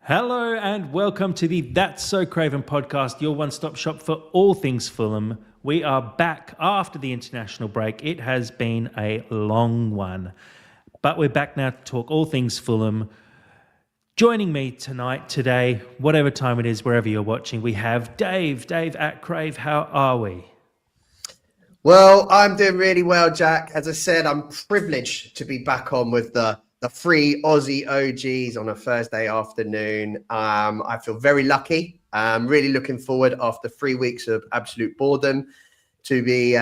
Hello and welcome to the That's So Craven podcast, your one-stop shop for all things Fulham. We are back after the international break. It has been a long one, but we're back now to talk all things Fulham. Joining me today, whatever time it is, wherever you're watching, we have Dave. Dave at Crave, how are we? Well, I'm doing really well, Jack. As I said, I'm privileged to be back on with the three Aussie OGs on a Thursday afternoon. I feel very lucky. I'm really looking forward after 3 weeks of absolute boredom to be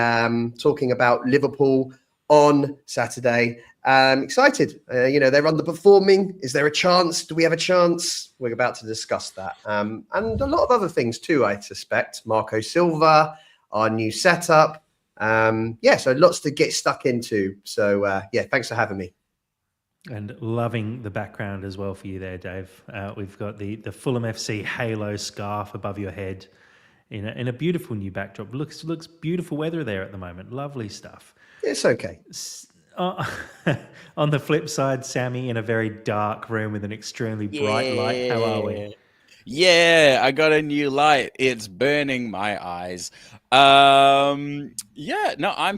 talking about Liverpool on Saturday. I'm excited. They're underperforming. Is there a chance? Do we have a chance? We're about to discuss that. And a lot of other things too, I suspect. Marco Silva, our new setup. So lots to get stuck into. So, thanks for having me. And loving the background as well for you there, Dave. We've got the Fulham FC halo scarf above your head in a beautiful new backdrop. Looks beautiful weather there at the moment. Lovely stuff. It's okay. On the flip side, Sammy in a very dark room with an extremely bright light. How are we? Yeah, I got a new light. It's burning my eyes. I'm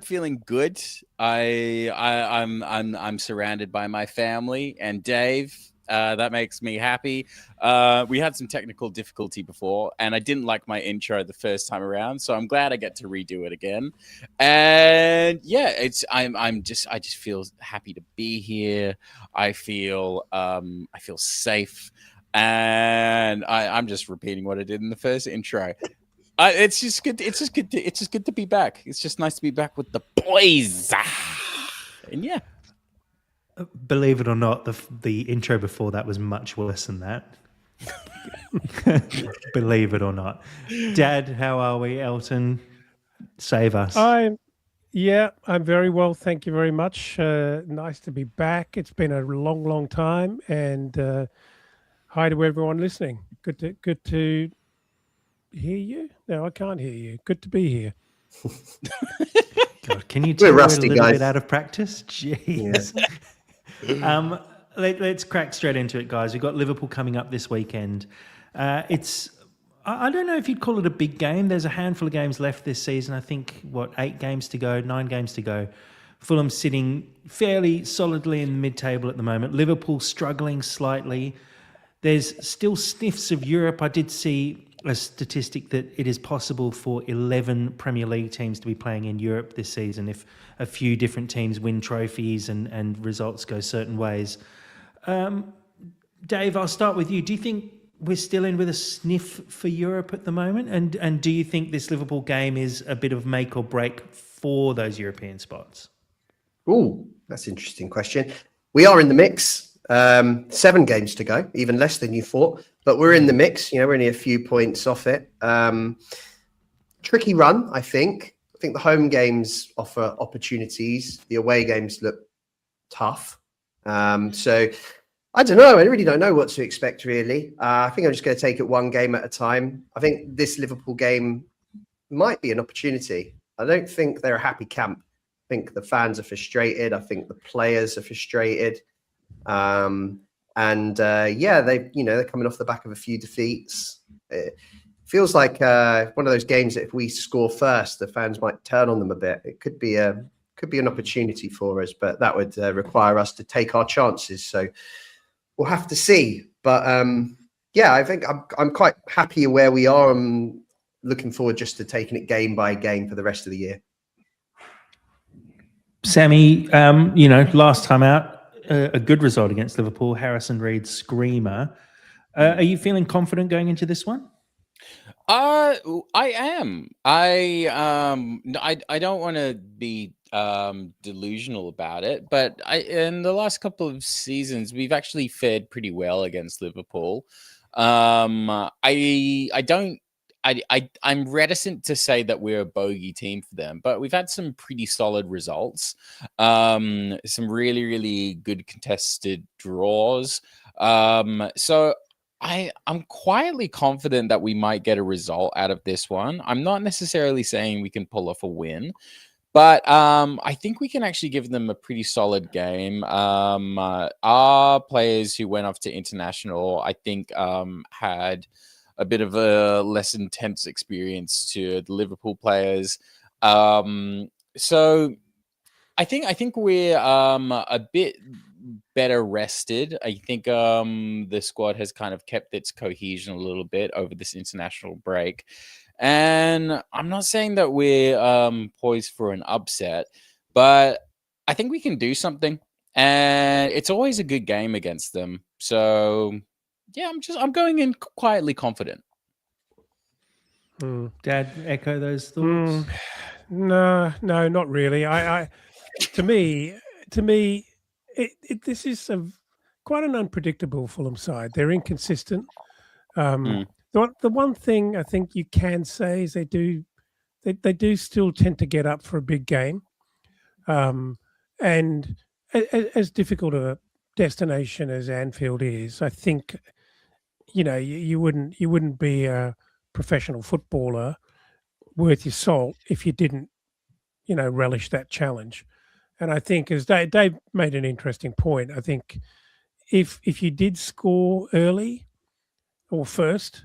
feeling good. I'm surrounded by my family and Dave. That makes me happy. We had some technical difficulty before, and I didn't like my intro the first time around, so I'm glad I get to redo it again. And yeah, I just feel happy to be here. I feel safe. And I'm just repeating what I did in the first intro. It's just good. It's just good to be back. It's just nice to be back with the boys. And yeah, believe it or not, the intro before that was much worse than that. Believe it or not, Dad. How are we, Elton? Save us. I'm very well. Thank you very much. Nice to be back. It's been a long time, and hi to everyone listening. Good to hear you. No, I can't hear you. Good to be here. God, can you tell we're rusty, a little guys. bit out of practice? Jeez. Yeah. Let's crack straight into it, guys. We've got Liverpool coming up this weekend. I don't know if you'd call it a big game. There's a handful of games left this season. I think, 9 games to go. Fulham sitting fairly solidly in the mid-table at the moment. Liverpool struggling slightly. There's still sniffs of Europe. I did see a statistic that it is possible for 11 Premier League teams to be playing in Europe this season if a few different teams win trophies and results go certain ways. Dave, I'll start with you. Do you think we're still in with a sniff for Europe at the moment? And do you think this Liverpool game is a bit of make or break for those European spots? Ooh, that's an interesting question. We are in the mix. 7 games to go, even less than you thought, but we're in the mix. We're only a few points off it. Tricky run, I think. I think the home games offer opportunities. The away games look tough. So I don't know. I really don't know what to expect, really. I think I'm just going to take it one game at a time. I think this Liverpool game might be an opportunity. I don't think they're a happy camp. I think the fans are frustrated. I think the players are frustrated. They're coming off the back of a few defeats. It feels like one of those games that if we score first, the fans might turn on them a bit. It could be an opportunity for us, but that would require us to take our chances. So we'll have to see. But I think I'm quite happy where we are. I'm looking forward just to taking it game by game for the rest of the year. Sammy, last time out, a good result against Liverpool, Harrison Reed's screamer. Are you feeling confident going into this one? I am. I don't want to be delusional about it, but in the last couple of seasons we've actually fared pretty well against Liverpool. I'm reticent to say that we're a bogey team for them, but we've had some pretty solid results. Some really, really good contested draws. So I'm quietly confident that we might get a result out of this one. I'm not necessarily saying we can pull off a win, But I think we can actually give them a pretty solid game. Our players who went off to international, I think, had a bit of a less intense experience to the Liverpool players. So I think we're a bit better rested. I think the squad has kind of kept its cohesion a little bit over this international break. And I'm not saying that we're poised for an upset, but I think we can do something. And it's always a good game against them. So yeah, I'm going in quietly confident. Dad, echo those thoughts. No, not really. To me, this is quite an unpredictable Fulham side. They're inconsistent. The one thing I think you can say is they do still tend to get up for a big game, and as difficult a destination as Anfield is, I think you wouldn't be a professional footballer worth your salt if you didn't relish that challenge. And I think, as Dave made an interesting point, I think if you did score early or first,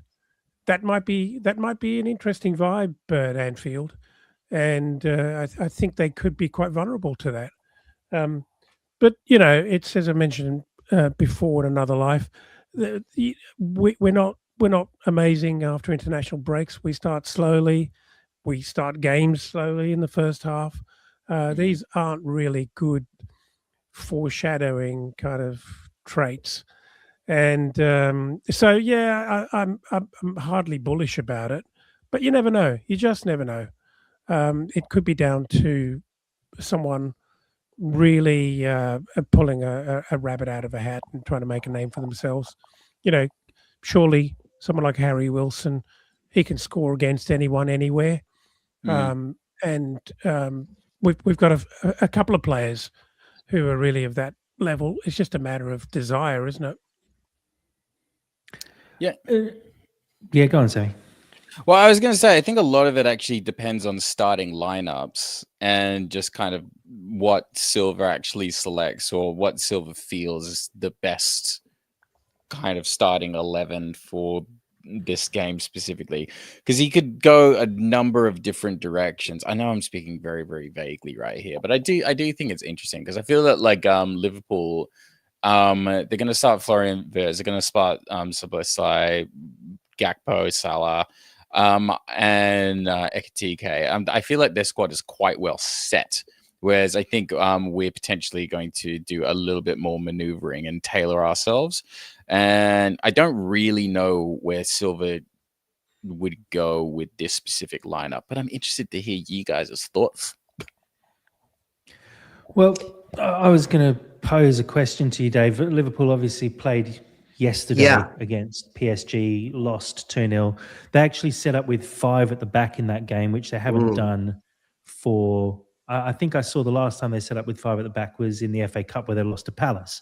that might be an interesting vibe at Anfield, and I think they could be quite vulnerable to that. But it's, as I mentioned before in another life, we're not amazing after international breaks. We start slowly. We start games slowly in the first half. These aren't really good foreshadowing kind of traits. And so, yeah, I'm hardly bullish about it, but you never know. You just never know. It could be down to someone really pulling a rabbit out of a hat and trying to make a name for themselves. Surely someone like Harry Wilson, he can score against anyone, anywhere. And we've got a couple of players who are really of that level. It's just a matter of desire, isn't it? Yeah. Yeah, go on, Sammy. Well, I was going to say, I think a lot of it actually depends on starting lineups and just kind of what Silva actually selects, or what Silva feels is the best kind of starting 11 for this game specifically, because he could go a number of different directions. I know I'm speaking very, very vaguely right here, but I do think it's interesting, because I feel that Liverpool, they're going to start Florian Wirtz, they're going to start Szoboszlai, Gakpo, Salah, and Ekitike. I feel like their squad is quite well set, whereas I think we're potentially going to do a little bit more maneuvering and tailor ourselves. And I don't really know where Silva would go with this specific lineup, but I'm interested to hear you guys' thoughts. Well, I was going to pose a question to you, Dave. Liverpool obviously played yesterday against PSG, lost 2-0. They actually set up with 5 at the back in that game, which they haven't done for... I think I saw the last time they set up with 5 at the back was in the FA Cup, where they lost to Palace.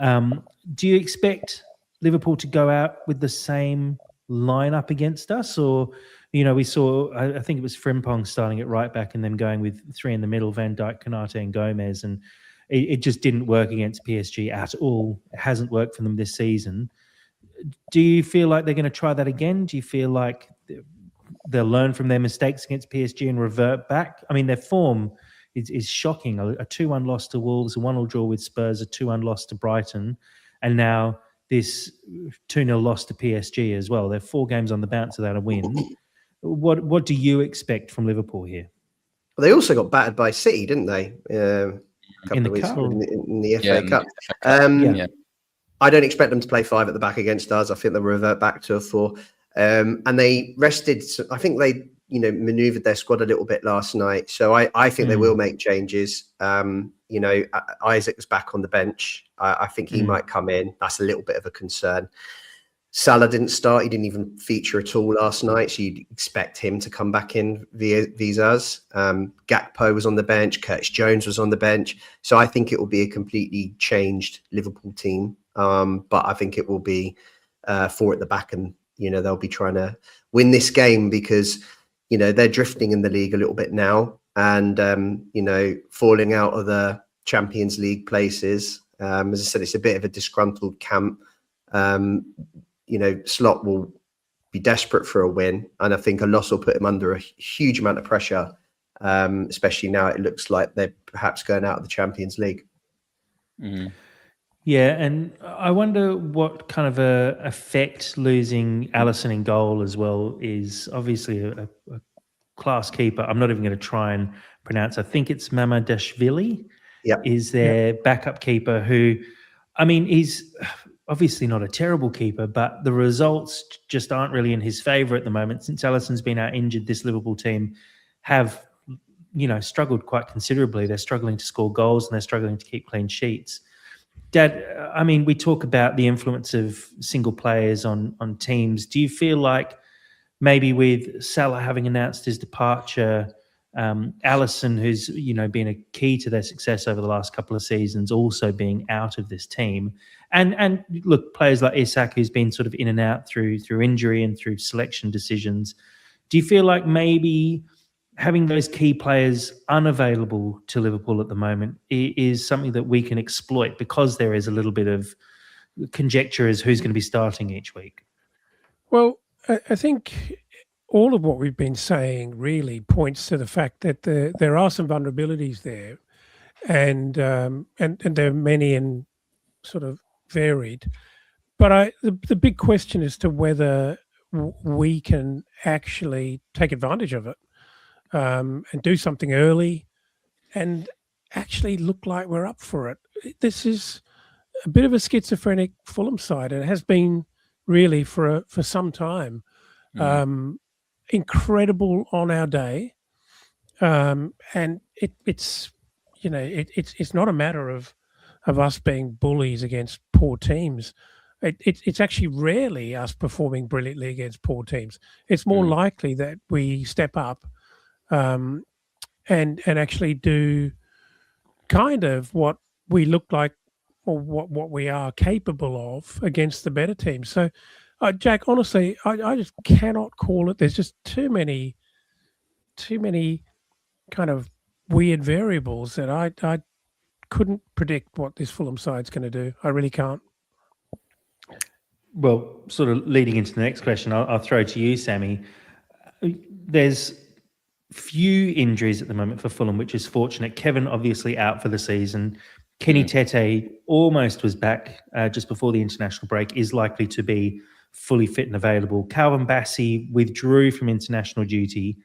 Do you expect Liverpool to go out with the same lineup against us? Or, we saw, I think it was Frimpong starting at right back and then going with 3 in the middle, Van Dijk, Konate and Gomez. And it just didn't work against PSG at all. It hasn't worked for them this season. Do you feel like they're going to try that again? Do you feel like they'll learn from their mistakes against PSG and revert back? I mean, their form is shocking. A 2-1 loss to Wolves, a 1-1 draw with Spurs, a 2-1 loss to Brighton, and now this 2-0 loss to PSG as well. They're 4 games on the bounce without a win. What do you expect from Liverpool here? Well, they also got battered by City, didn't they? In the Cup? In the FA Cup. I don't expect them to play 5 at the back against us. I think they'll revert back to a 4. And they rested. I think they, manoeuvred their squad a little bit last night. So I think they will make changes. Isaac's back on the bench. I think he might come in. That's a little bit of a concern. Salah didn't start. He didn't even feature at all last night. So you'd expect him to come back in via us. Gakpo was on the bench. Curtis Jones was on the bench. So I think it will be a completely changed Liverpool team. But I think it will be 4 at the back, and they'll be trying to win this game because they're drifting in the league a little bit now. and falling out of the Champions League places. As I said, it's a bit of a disgruntled camp. Slot will be desperate for a win, and I think a loss will put him under a huge amount of pressure, especially now it looks like they're perhaps going out of the Champions League. Mm-hmm. Yeah, and I wonder what kind of a effect losing Alisson in goal as well is. Obviously a class keeper. I'm not even going to try and pronounce. I think it's Mamadashvili. Yep. Is their backup keeper who, I mean, he's obviously not a terrible keeper, but the results just aren't really in his favour at the moment. Since Alisson's been out injured, this Liverpool team have, struggled quite considerably. They're struggling to score goals and they're struggling to keep clean sheets. Dad, I mean, we talk about the influence of single players on teams. Do you feel like maybe with Salah having announced his departure, Alisson, who's been a key to their success over the last couple of seasons, also being out of this team, and look, players like Isak, who's been sort of in and out through injury and through selection decisions, do you feel like maybe having those key players unavailable to Liverpool at the moment is something that we can exploit, because there is a little bit of conjecture as who's going to be starting each week? Well, I think all of what we've been saying really points to the fact that there are some vulnerabilities there, and there are many and sort of varied. But the big question as to whether we can actually take advantage of it, and do something early and actually look like we're up for it. This is a bit of a schizophrenic Fulham side, and it has been really for some time. Incredible on our day, and it's not a matter of us being bullies against poor teams. It's actually rarely us performing brilliantly against poor teams. It's more likely that we step up and actually do kind of what we look like, or what we are capable of against the better teams. So, Jack, honestly, I just cannot call it. There's just too many kind of weird variables that I couldn't predict what this Fulham side's going to do. I really can't. Well, sort of leading into the next question, I'll throw to you, Sammy. There's few injuries at the moment for Fulham, which is fortunate. Kevin obviously out for the season. Kenny Tete almost was back just before the international break, is likely to be fully fit and available. Calvin Bassey withdrew from international duty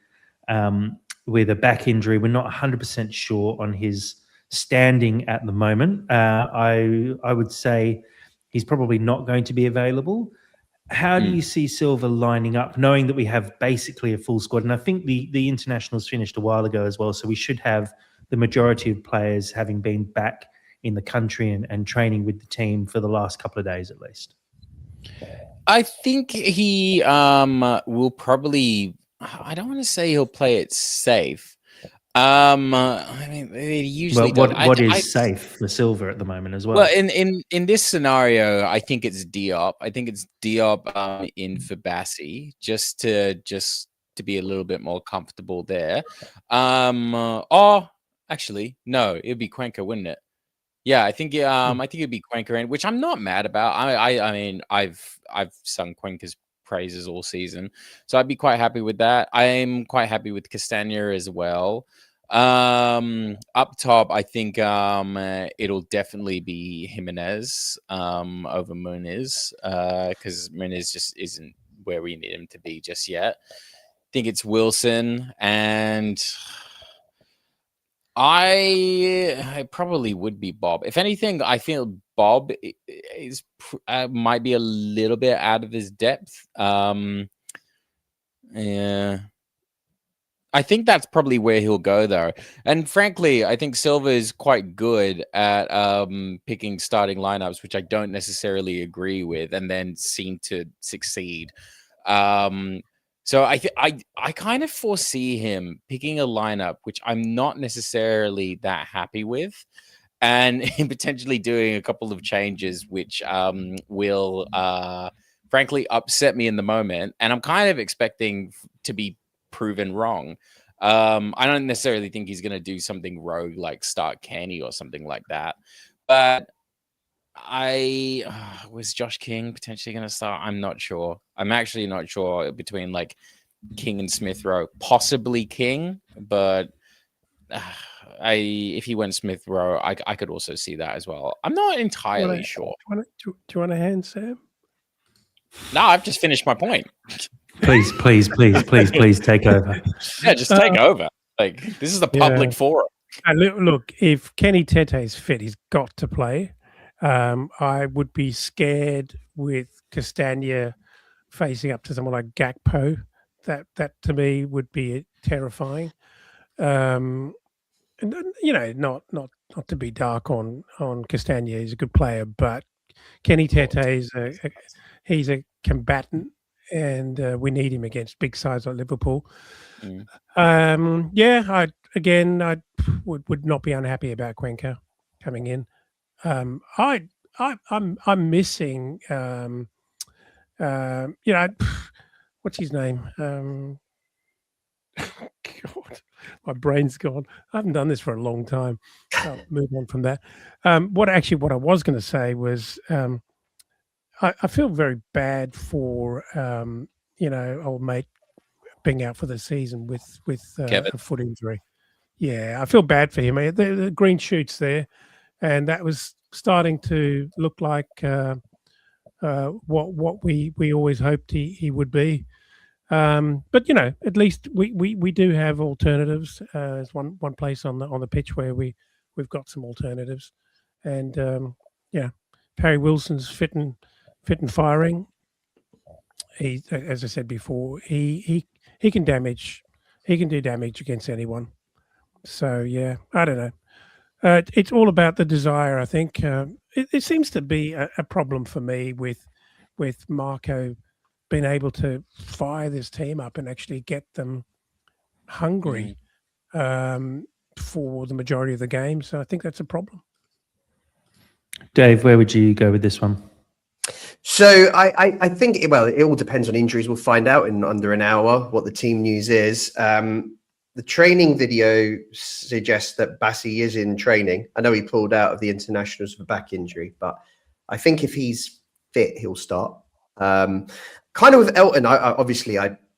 with a back injury. We're not 100% sure on his standing at the moment. I would say he's probably not going to be available. How do you see Silva lining up, knowing that we have basically a full squad? And I think the internationals finished a while ago as well, so we should have the majority of players having been back in the country and training with the team for the last couple of days at least. I think he will probably, I don't want to say he'll play it safe. I mean, they usually what is safe for Silva at the moment as well? Well, in this scenario, I think it's Diop. I think it's Diop in for Bassey, just to be a little bit more comfortable there. Or actually, no, it'd be Cuenca, wouldn't it? Yeah, I think it'd be Cuenca, which I'm not mad about. I mean, I've sung Cuenca's praises all season, so I'd be quite happy with that. I'm quite happy with Castagna as well. Up top, I think it'll definitely be Jimenez over Muniz, because Muniz just isn't where we need him to be just yet. I think it's Wilson, and I probably would be Bob. If anything, I feel Bob is might be a little bit out of his depth. Yeah. I think that's probably where he'll go, though. And frankly, I think Silva is quite good at picking starting lineups, which I don't necessarily agree with, and then seem to succeed. So I kind of foresee him picking a lineup which I'm not necessarily that happy with, and potentially doing a couple of changes which will frankly upset me in the moment. And I'm kind of expecting to be proven wrong. I don't necessarily think he's going to do something rogue like start Kenny or something like that. But was Josh King potentially going to start? I'm not sure. I'm actually not sure between like King and Smith Rowe, possibly King, but if he went Smith Rowe, I could also see that as well. I'm not entirely sure. Do you want a hand, Sam? No, I've just finished my point. Please take over. Yeah, just take over. Like, this is the public forum. Look, if Kenny Tete is fit, he's got to play. I would be scared with Castagna facing up to someone like Gakpo. That to me would be terrifying. And you know, not to be dark on Castagna, he's a good player, but Kenny Tete is he's a combatant, and we need him against big sides like Liverpool. I would not be unhappy about Cuenca coming in. I'm missing what's his name? God, my brain's gone. I haven't done this for a long time. I'll move on from that. What I was going to say was I feel very bad for old mate being out for the season with a foot injury. Yeah, I feel bad for him. The green shoots there, and that was starting to look like what we always hoped he would be. But at least we do have alternatives. There's one place on the pitch where we've got some alternatives, and Perry Wilson's fit and firing. He, as I said before, he can do damage against anyone. So yeah, I don't know. It's all about the desire. I think it seems to be a problem for me with Marco being able to fire this team up and actually get them hungry for the majority of the game. So I think that's a problem. Dave, where would you go with this one? So I think, it all depends on injuries. We'll find out in under an hour what the team news is. The training video suggests that Bassi is in training. I know he pulled out of the internationals for back injury, but I think if he's fit, he'll start. Kind of with Elton,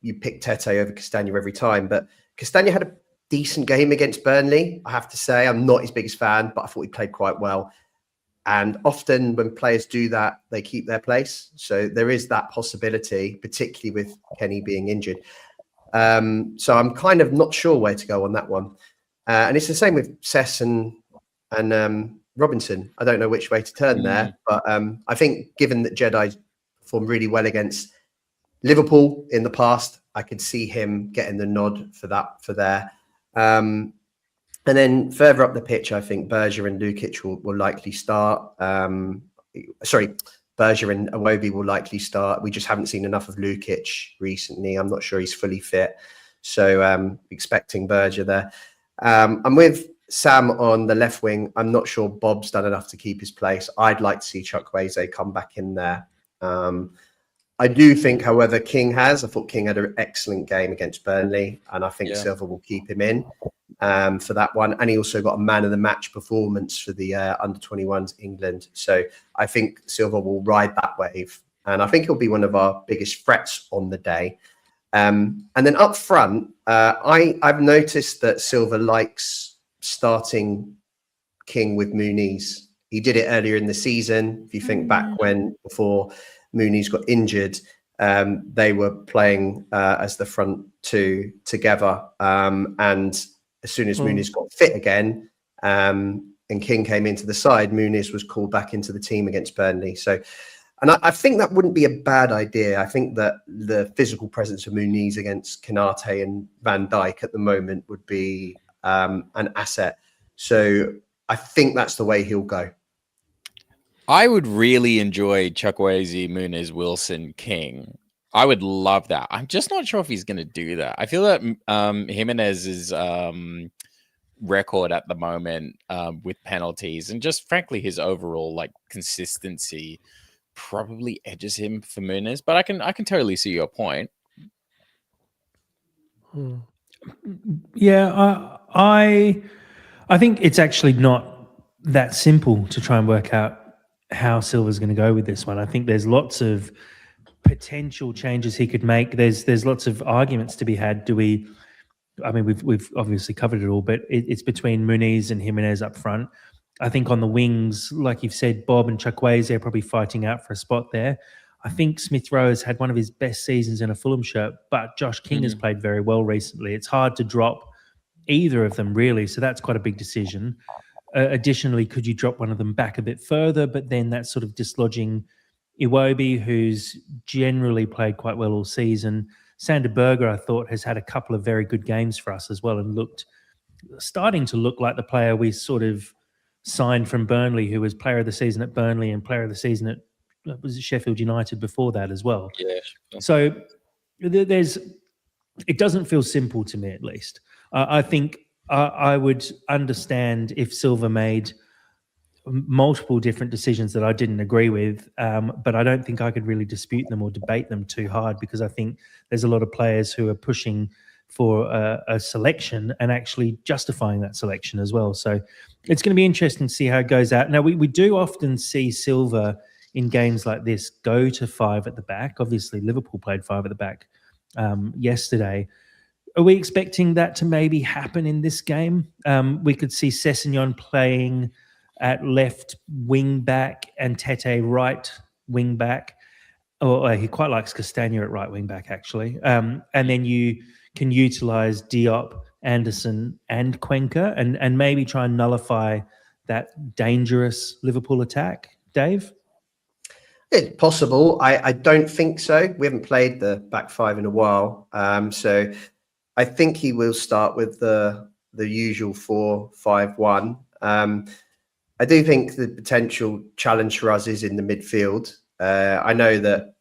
you pick Tete over Castagna every time, but Castagna had a decent game against Burnley. I have to say, I'm not his biggest fan, but I thought he played quite well. And often when players do that, they keep their place. So there is that possibility, particularly with Kenny being injured. So I'm kind of not sure where to go on that one. And it's the same with Cess and Robinson. I don't know which way to turn there. But I think given that Jedi performed really well against Liverpool in the past, I could see him getting the nod for there. And then further up the pitch, I think Berger and Lukic will likely start. Berger and Iwobi will likely start. We just haven't seen enough of Lukic recently. I'm not sure he's fully fit. So expecting Berger there. I'm with Sam on the left wing. I'm not sure Bob's done enough to keep his place. I'd like to see Chukwueze come back in there. I do think, however, King has. I thought King had an excellent game against Burnley, and I think Silva will keep him in for that one. And he also got a man of the match performance for the under-21s England. So I think Silva will ride that wave, and I think he'll be one of our biggest threats on the day. And then up front, I've noticed that Silva likes starting King with Muniz. He did it earlier in the season. If you think back before Muniz got injured, they were playing as the front two together. And as soon as Muniz got fit again and King came into the side, Muniz was called back into the team against Burnley. So, and I think that wouldn't be a bad idea. I think that the physical presence of Muniz against Konate and Van Dijk at the moment would be an asset. So I think that's the way he'll go. I would really enjoy Chukwueze, Muniz, Wilson, King. I would love that. I'm just not sure if he's going to do that. I feel that Jimenez's record at the moment with penalties and just frankly his overall consistency probably edges him for Muniz. But I can totally see your point. Yeah, I think it's actually not that simple to try and work out how Silva's going to go with this one. I think there's lots of potential changes he could make. There's lots of arguments to be had. Do we? I mean, we've obviously covered it all, but it's between Muniz and Jimenez up front. I think on the wings, like you've said, Bob and Chukwueze are probably fighting out for a spot there. I think Smith Rowe has had one of his best seasons in a Fulham shirt, but Josh King has played very well recently. It's hard to drop either of them, really. So that's quite a big decision. Additionally, could you drop one of them back a bit further? But then that's sort of dislodging Iwobi, who's generally played quite well all season. Sander Berger, I thought, has had a couple of very good games for us as well and starting to look like the player we sort of signed from Burnley, who was player of the season at Burnley and player of the season at Sheffield United before that as well. Yeah. So it doesn't feel simple to me, at least. I think I would understand if Silva made multiple different decisions that I didn't agree with, but I don't think I could really dispute them or debate them too hard, because I think there's a lot of players who are pushing for a selection and actually justifying that selection as well. So it's going to be interesting to see how it goes out. Now, we do often see Silva in games like this go to 5 at the back. Obviously, Liverpool played 5 at the back yesterday. Are we expecting that to maybe happen in this game? We could see Sessegnon playing at left wing back and Tete right wing back. Or he quite likes Castagna at right wing back, actually. And then you can utilise Diop, Anderson and Cuenca and maybe try and nullify that dangerous Liverpool attack. Dave? It's possible. I don't think so. We haven't played the back 5 in a while. So I think he will start with the usual 4-5-1. I do think the potential challenge for us is in the midfield. I know that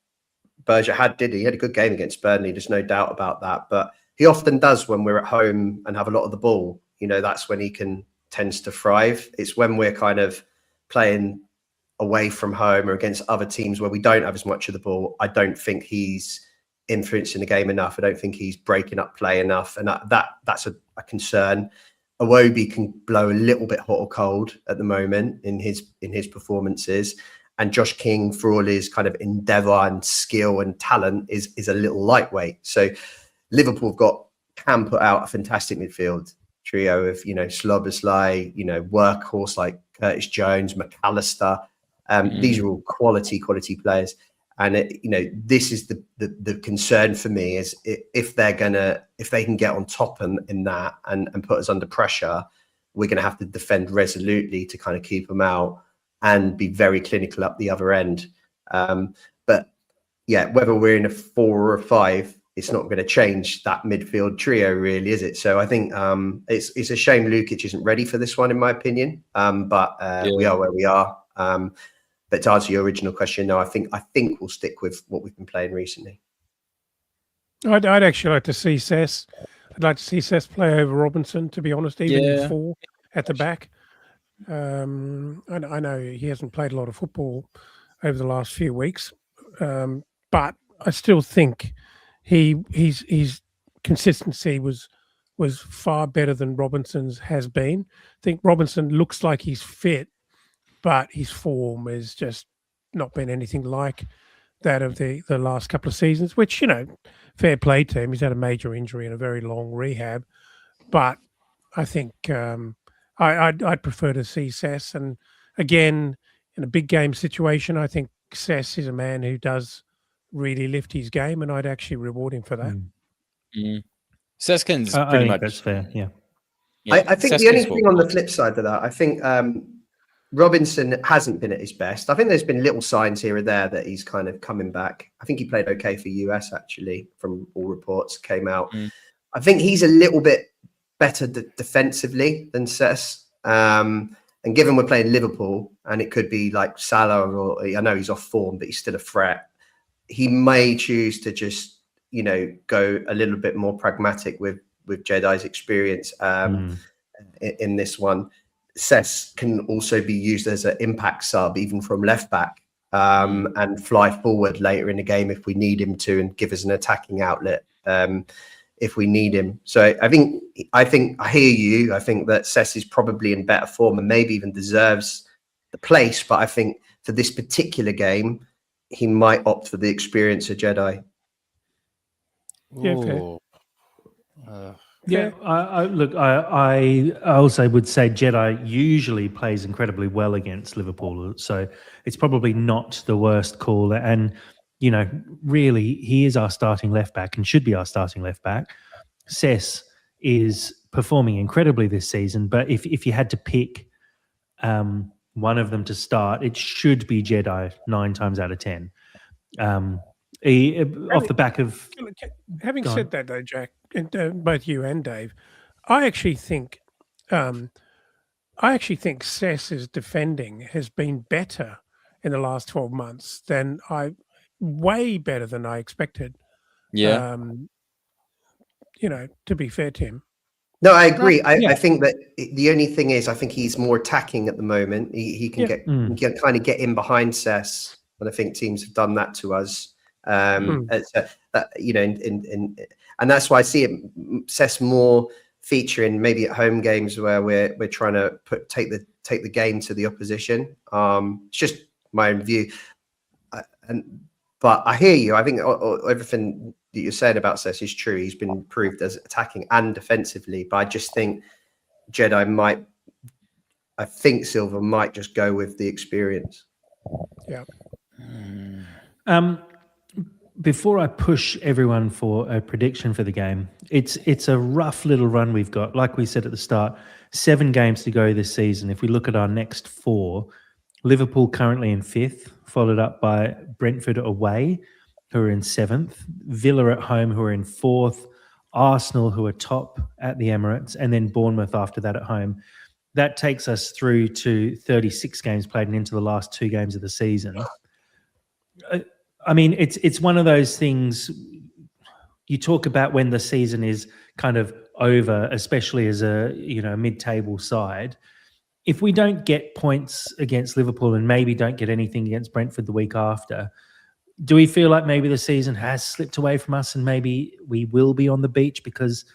Berger had a good game against Burnley. There's no doubt about that. But he often does when we're at home and have a lot of the ball. That's when he tends to thrive. It's when we're kind of playing away from home or against other teams where we don't have as much of the ball. I don't think he's influencing the game enough. I don't think he's breaking up play enough. And that's a concern. Iwobi can blow a little bit hot or cold at the moment in his performances. And Josh King, for all his kind of endeavour and skill and talent, is a little lightweight. So Liverpool can put out a fantastic midfield trio of, Szoboszlai, workhorse like Curtis Jones, McAllister. These are all quality players. And this is the concern for me is if they can get on top in that and put us under pressure, we're going to have to defend resolutely to kind of keep them out and be very clinical up the other end. But yeah, whether we're in a 4 or a 5, it's not going to change that midfield trio, really, is it? So I think it's a shame Lukic isn't ready for this one, in my opinion. But we are where we are. But to answer your original question, no, I think we'll stick with what we've been playing recently. I'd actually like to see Sess. I'd like to see Sess play over Robinson, to be honest, even in 4 at the back. I know he hasn't played a lot of football over the last few weeks, but I still think his consistency was far better than Robinson's has been. I think Robinson looks like he's fit, but his form has just not been anything like that of the last couple of seasons, which, fair play to him. He's had a major injury and a very long rehab. But I think I'd prefer to see Sess. And again, in a big game situation, I think Sess is a man who does really lift his game, and I'd actually reward him for that. Seskin's pretty much... That's fair, yeah. I think the only thing on the flip side of that, I think Robinson hasn't been at his best. I think there's been little signs here or there that he's kind of coming back. I think he played okay for US, actually, from all reports came out. I think he's a little bit better defensively than Sess. And given we're playing Liverpool, and it could be like Salah, or I know he's off form, but he's still a threat. He may choose to just, go a little bit more pragmatic with Jedi's experience in this one. Sess can also be used as an impact sub, even from left back, and fly forward later in the game if we need him to, and give us an attacking outlet. if we need him. So I think I hear you. I think that Cess is probably in better form and maybe even deserves the place. But I think for this particular game, he might opt for the experience of Jedi. Yeah, fair. Ooh. Yeah, I also would say Jedi usually plays incredibly well against Liverpool, so it's probably not the worst call. And you know, really, he is our starting left back and should be our starting left back. Cess is performing incredibly this season, but if you had to pick one of them to start, it should be Jedi 9 times out of 10. Off the back of Having Go said on. that, though, Jack, and both you and Dave, I actually think Cess's defending has been better in the last 12 months way better than I expected. Yeah. To be fair to him. No, I agree. Yeah. I think that the only thing is, I think he's more attacking at the moment. He can Yeah. he can kind of get in behind Cess, and I think teams have done that to us. And that's why I see Cess more featuring maybe at home games where we're trying to take the game to the opposition. It's just my own view, but I hear you. I think everything that you're saying about Cess is true. He's been proved as attacking and defensively, but I just think I think Silva might just go with the experience. Yeah. Before I push everyone for a prediction for the game, it's a rough little run we've got. Like we said at the start, 7 games to go this season. If we look at our next 4, Liverpool currently in 5th, followed up by Brentford away, who are in 7th, Villa at home, who are in 4th, Arsenal, who are top at the Emirates, and then Bournemouth after that at home. That takes us through to 36 games played and into the last 2 games of the season. I mean, it's one of those things you talk about when the season is kind of over, especially as a mid-table side. If we don't get points against Liverpool and maybe don't get anything against Brentford the week after, do we feel like maybe the season has slipped away from us and maybe we will be on the beach because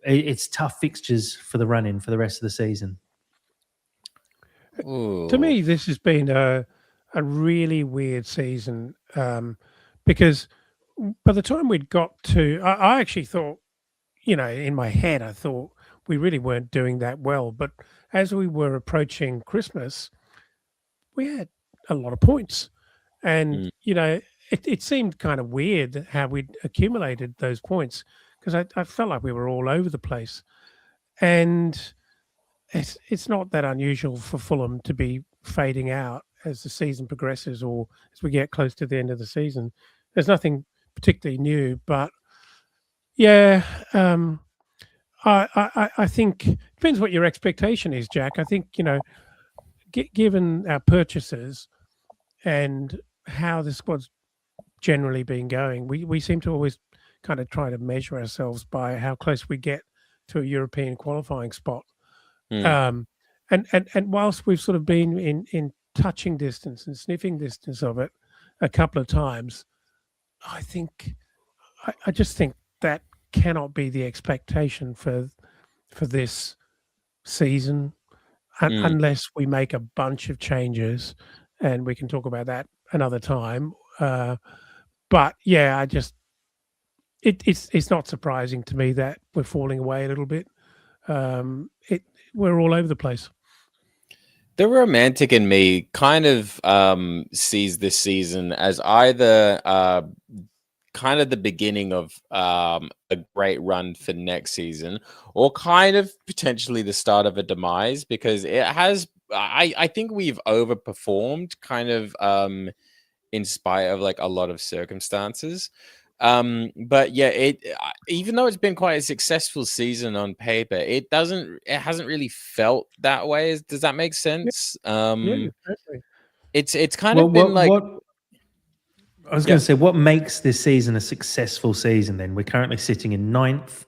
it's tough fixtures for the run-in for the rest of the season? Ooh. To me, this has been a really weird season because by the time we'd got to, I actually thought, in my head, I thought we really weren't doing that well. But as we were approaching Christmas, we had a lot of points. And, it seemed kind of weird how we'd accumulated those points because I felt like we were all over the place. And it's not that unusual for Fulham to be fading out as the season progresses or as we get close to the end of the season. There's nothing particularly new, but yeah, I think it depends what your expectation is, Jack. I think, given our purchases and how the squad's generally been going, we seem to always kind of try to measure ourselves by how close we get to a European qualifying spot. And whilst we've sort of been in touching distance and sniffing distance of it a couple of times, I just think that cannot be the expectation for this season unless we make a bunch of changes, and we can talk about that another time. But yeah, it's not surprising to me that we're falling away a little bit. We're all over the place. The romantic in me kind of sees this season as either kind of the beginning of a great run for next season, or kind of potentially the start of a demise, because it has. I think we've overperformed, kind of in spite of like a lot of circumstances. But yeah, even though it's been quite a successful season on paper, it hasn't really felt that way. Does that make sense? Yeah, certainly. It's kind of been like. I was going to say, what makes this season a successful season then? We're currently sitting in 9th.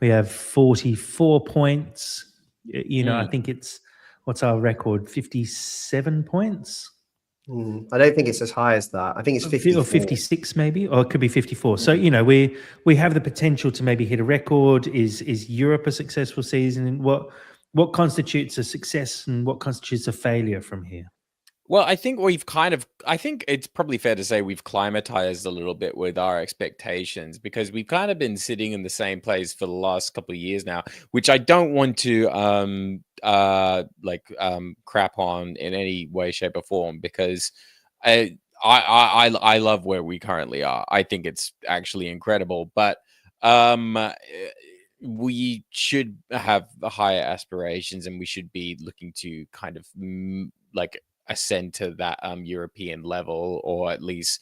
We have 44 points. I think what's our record? 57 points? I don't think it's as high as that. I think it's 54. Or 56 maybe, or it could be 54. So, you know, we have the potential to maybe hit a record. Is Europe a successful season? And what constitutes a success and what constitutes a failure from here? Well, I think I think it's probably fair to say we've climatized a little bit with our expectations, because we've kind of been sitting in the same place for the last couple of years now, which I don't want to crap on in any way, shape, or form, because I love where we currently are. I think it's actually incredible, but we should have higher aspirations, and we should be looking to kind of ascend to that European level, or at least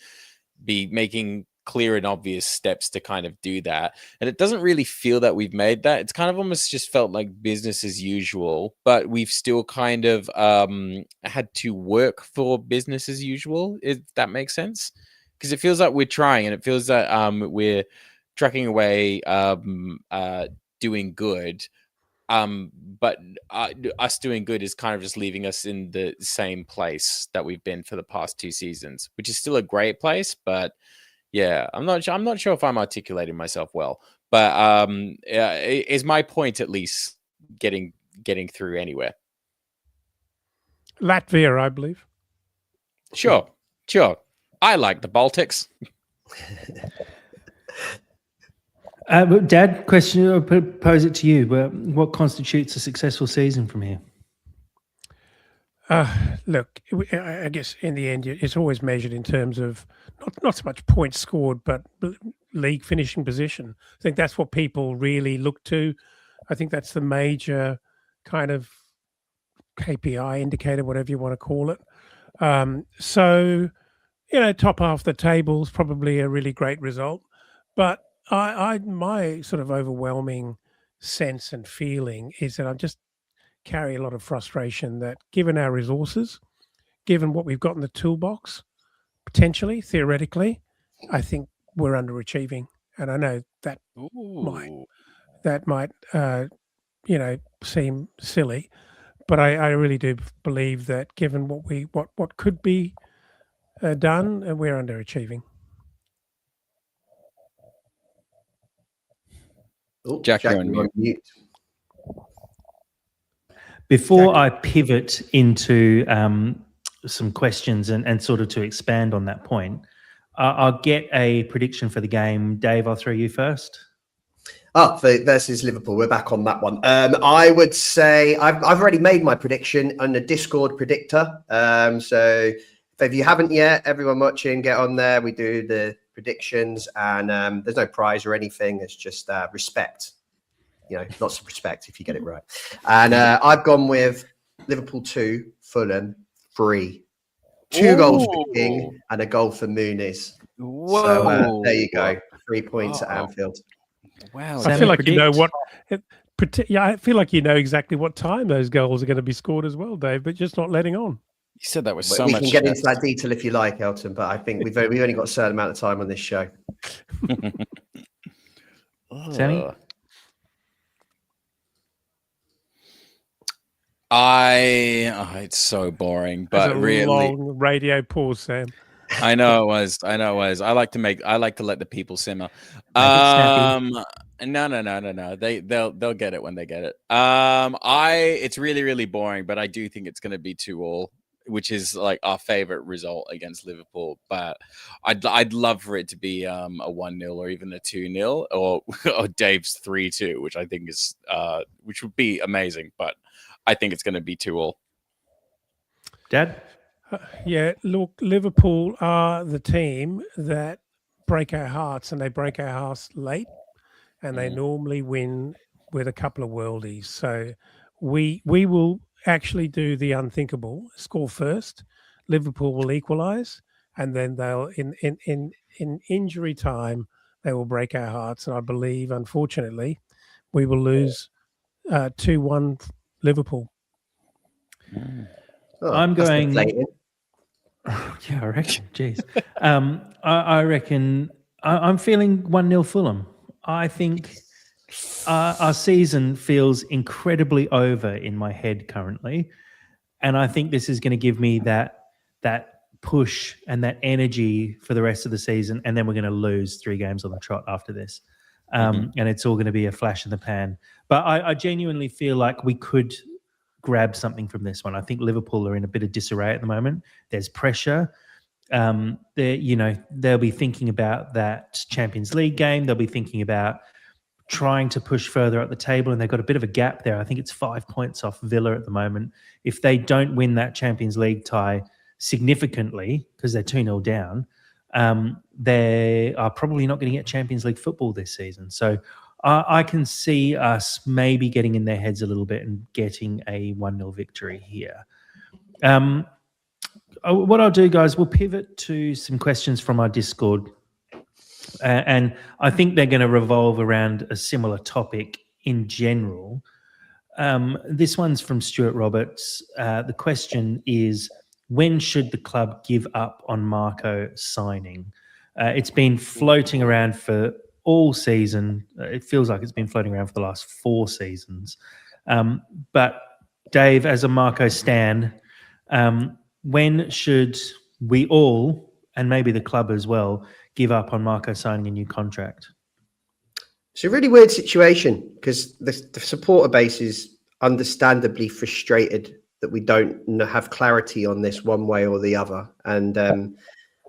be making clear and obvious steps to kind of do that. And it doesn't really feel that we've made that. It's kind of almost just felt like business as usual, but we've still kind of had to work for business as usual, if that makes sense. Because it feels like we're trying, and it feels that we're trucking away, doing good. But us doing good is kind of just leaving us in the same place that we've been for the past 2 seasons, which is still a great place. But yeah, I'm not sure if I'm articulating myself well, but is my point at least getting through anywhere? Latvia, I believe. Sure. I like the Baltics. Dad, question, I'll pose it to you. What constitutes a successful season from here? Look, I guess in the end, it's always measured in terms of not so much points scored, but league finishing position. I think that's what people really look to. I think that's the major kind of KPI indicator, whatever you want to call it. So, you know, top half the table is probably a really great result, but my sort of overwhelming sense and feeling is that I just carry a lot of frustration that, given our resources, given what we've got in the toolbox, potentially, theoretically, I think we're underachieving. And I know that might seem silly, but I really do believe that, given what could be done, we're underachieving. Jack, you're on mute. Before I pivot into some questions and sort of to expand on that point, I'll get a prediction for the game. Dave, I'll throw you first. Versus Liverpool. We're back on that one. I would say I've already made my prediction on the Discord predictor. So if you haven't yet, everyone watching, get on there. We do the predictions, and there's no prize or anything. It's just respect. You know, lots of respect if you get it right. And I've gone with Liverpool 2, Fulham 3. 2 goals for King and a goal for Muniz. Whoa. So there you go. 3 points at Anfield. Wow. I feel like you know what. I feel like you know exactly what time those goals are going to be scored as well, Dave, but just not letting on. You said that was We much. can get into that detail if you like, Elton, but I think we've only got a certain amount of time on this show. Sammy? It's so boring, but really long radio pause, Sam. I know it was. I like to let the people simmer. No. They'll get it when they get it. It's really, really boring, but I do think it's going to be 2-2, which is like our favorite result against Liverpool. But I'd love for it to be a 1-0 or even a 2-0 or Dave's 3-2, which I think is which would be amazing. But I think it's going to be 2-2. Dad? Yeah, look, Liverpool are the team that break our hearts, and they break our hearts late, and they normally win with a couple of worldies. So we will actually do the unthinkable, score first. Liverpool will equalise, and then they'll in injury time they will break our hearts. And I believe, unfortunately, we will lose 2-1 Liverpool. I'm going. Yeah, I reckon. Jeez. I reckon I'm feeling 1-0 Fulham. I think our season feels incredibly over in my head currently, and I think this is going to give me that push and that energy for the rest of the season, and then we're going to lose 3 games on the trot after this. And it's all going to be a flash in the pan. But I genuinely feel like we could grab something from this one. I think Liverpool are in a bit of disarray at the moment. There's pressure. They'll be thinking about that Champions League game. They'll be thinking about trying to push further up the table, and they've got a bit of a gap there. I think it's 5 points off Villa at the moment. If they don't win that Champions League tie significantly, because they're 2-0 down, they are probably not going to get Champions League football this season. So I can see us maybe getting in their heads a little bit and getting a 1-0 victory here. What I'll do, guys, we'll pivot to some questions from our Discord. And I think they're going to revolve around a similar topic in general. This one's from Stuart Roberts. The question is, when should the club give up on Marco signing? It's been floating around for all season. It feels like it's been floating around for the last 4 seasons. But Dave, as a Marco stan, when should we all, and maybe the club as well, give up on Marco signing a new contract? It's a really weird situation because the supporter base is understandably frustrated that we don't have clarity on this one way or the other. And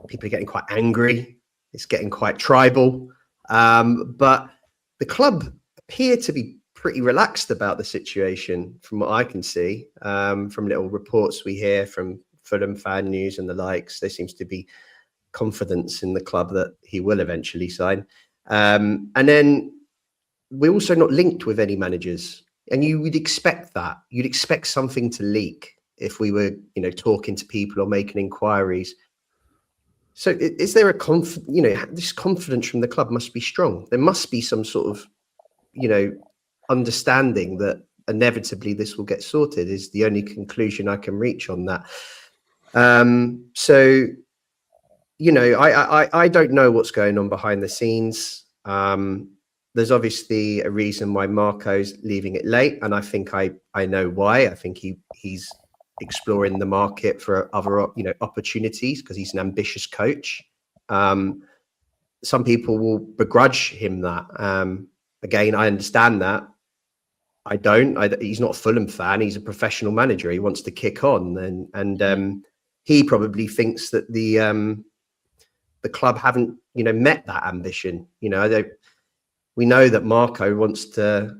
people are getting quite angry. It's getting quite tribal. But the club appear to be pretty relaxed about the situation from what I can see, from little reports we hear from Fulham Fan News and the likes. There seems to be confidence in the club that he will eventually sign. And then we're also not linked with any managers. And you would expect that. You'd expect something to leak if we were, talking to people or making inquiries. So is there this confidence from the club must be strong. There must be some sort of, understanding that inevitably this will get sorted is the only conclusion I can reach on that. I don't know what's going on behind the scenes. There's obviously a reason why Marco's leaving it late, and I think I know why. I think he's exploring the market for other opportunities because he's an ambitious coach. Some people will begrudge him that. Again, I understand that. I don't. He's not a Fulham fan. He's a professional manager. He wants to kick on, and he probably thinks that the club haven't met that ambition. We know that Marco wants to,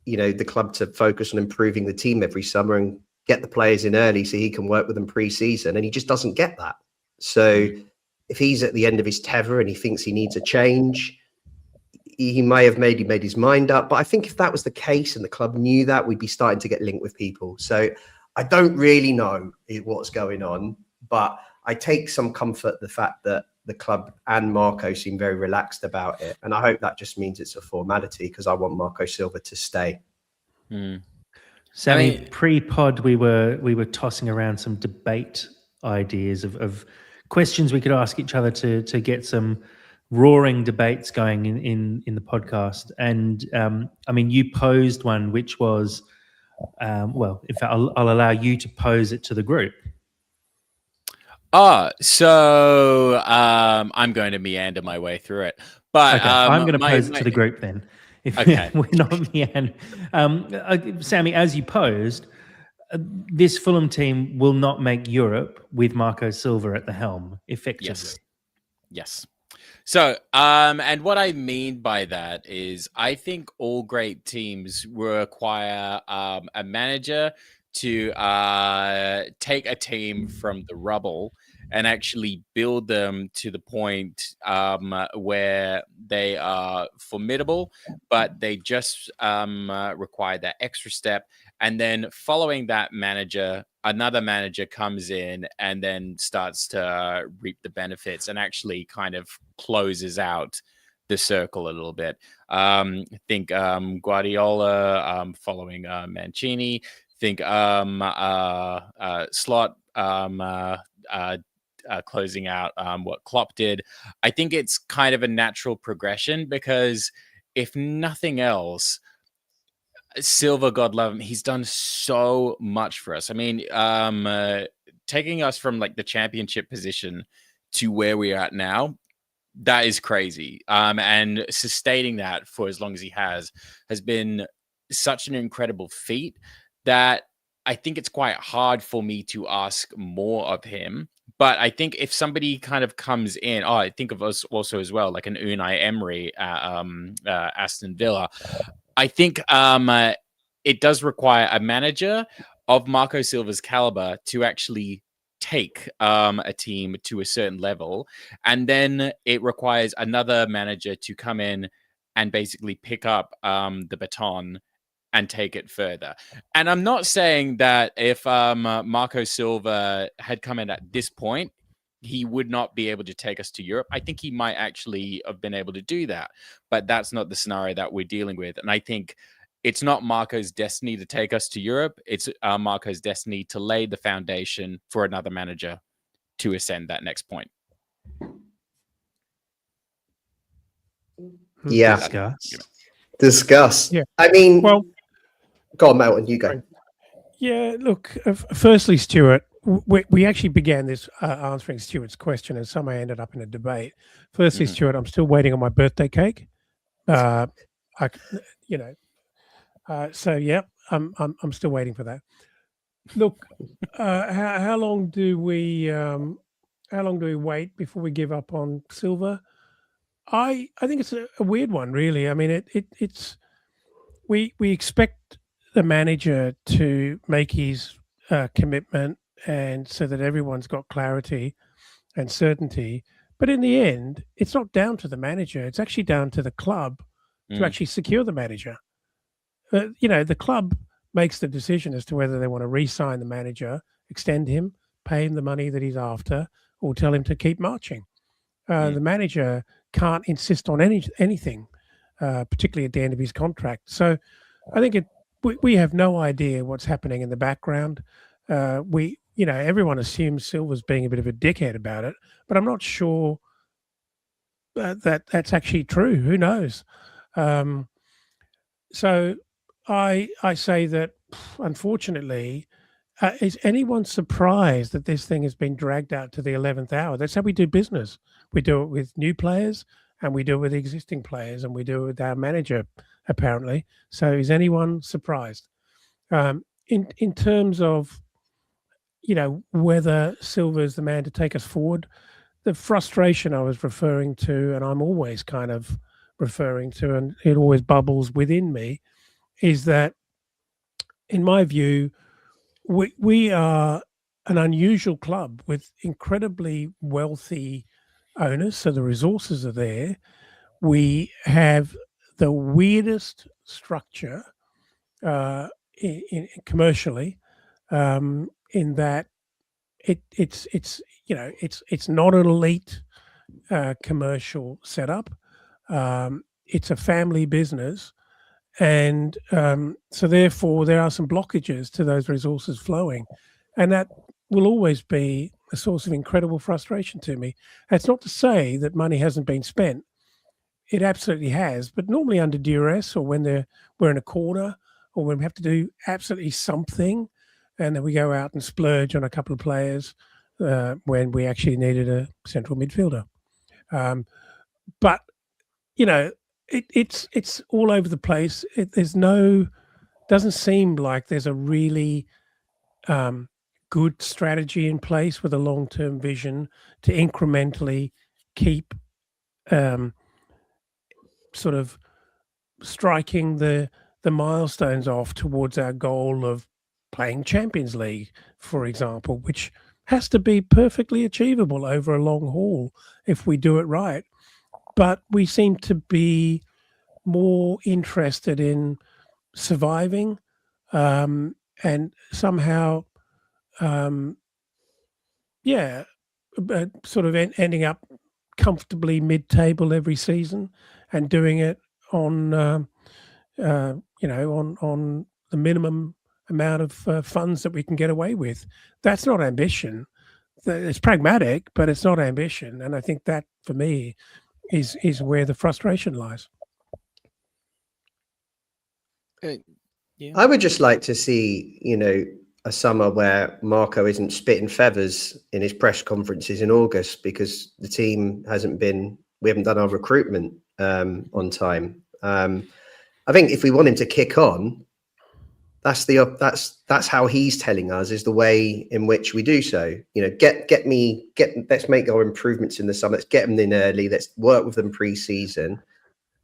the club to focus on improving the team every summer and get the players in early so he can work with them pre-season, and he just doesn't get that. So if he's at the end of his tether and he thinks he needs a change, he may have made his mind up. But I think if that was the case and the club knew that, we'd be starting to get linked with people. So I don't really know what's going on, but I take some comfort in the fact that the club and Marco seem very relaxed about it. And I hope that just means it's a formality because I want Marco Silva to stay. Sammy, pre-pod, we were tossing around some debate ideas of questions we could ask each other to get some roaring debates going in the podcast. And you posed one, which was, in fact, I'll allow you to pose it to the group. So I'm going to meander my way through it. But okay, I'm going to pose it to the group then. Okay. We're not meandering. Sammy, as you posed, this Fulham team will not make Europe with Marco Silva at the helm, effectively. Yes. So, and what I mean by that is I think all great teams require a manager to take a team from the rubble and actually build them to the point where they are formidable, but they just require that extra step. And then following that manager, another manager comes in and then starts to reap the benefits and actually kind of closes out the circle a little bit. I think Guardiola following Mancini. Think Slot closing out what Klopp did. I think it's kind of a natural progression because if nothing else, Silva, God love him, he's done so much for us. I mean, taking us from like the championship position to where we are at now, that is crazy. And sustaining that for as long as he has been such an incredible feat that I think it's quite hard for me to ask more of him. But I think if somebody kind of comes in, I think of us also as well, like an Unai Emery at Aston Villa. I think it does require a manager of Marco Silva's caliber to actually take a team to a certain level. And then it requires another manager to come in and basically pick up the baton and take it further. And I'm not saying that if Marco Silva had come in at this point, he would not be able to take us to Europe. I think he might actually have been able to do that, but that's not the scenario that we're dealing with. And I think it's not Marco's destiny to take us to Europe. It's Marco's destiny to lay the foundation for another manager to ascend that next point. Yeah. Discuss. Yeah. I mean, Well, go on, Melton, you go. yeah, look, firstly, Stuart, we actually began this answering Stuart's question, and somehow ended up in a debate. Firstly, Stuart, I'm still waiting on my birthday cake. So yeah, I'm still waiting for that. Look, how long do we wait before we give up on Silva? I think it's a weird one, really. I mean, it's we expect the manager to make his commitment, and so that everyone's got clarity and certainty. But in the end, it's not down to the manager. It's actually down to the club to actually secure the manager. The club makes the decision as to whether they want to re-sign the manager, extend him, pay him the money that he's after, or tell him to keep marching. The manager can't insist on anything, particularly at the end of his contract. So I think we have no idea what's happening in the background. Everyone assumes Silva's being a bit of a dickhead about it, but I'm not sure that that's actually true. Who knows? So I say that, unfortunately, is anyone surprised that this thing has been dragged out to the 11th hour? That's how we do business. We do it with new players, and we do it with existing players, and we do it with our manager, apparently. So is anyone surprised? In terms of, whether Silva is the man to take us forward, the frustration I was referring to, and I'm always kind of referring to, and it always bubbles within me, is that, in my view, we are an unusual club with incredibly wealthy owners, so the resources are there. We have the weirdest structure commercially, in that it's not an elite commercial setup. It's a family business, and so therefore there are some blockages to those resources flowing, and that will always be a source of incredible frustration to me. That's not to say that money hasn't been spent. It absolutely has, but normally under duress, or when we're in a corner, or when we have to do absolutely something, and then we go out and splurge on a couple of players when we actually needed a central midfielder. But it's all over the place. Doesn't seem like there's a really good strategy in place with a long-term vision to incrementally keep sort of striking the milestones off towards our goal of playing Champions League, for example, which has to be perfectly achievable over a long haul if we do it right. But we seem to be more interested in surviving and somehow sort of ending up comfortably mid-table every season, and doing it on on the minimum amount of funds that we can get away with. That's not ambition. It's pragmatic, but it's not ambition. And I think that, for me, is where the frustration lies. I would just like to see, a summer where Marco isn't spitting feathers in his press conferences in August because the team we haven't done our recruitment on time. I think if we want him to kick on, that's how he's telling us is the way in which we do so. Let's make our improvements in the summer. Let's get them in early. Let's work with them pre-season,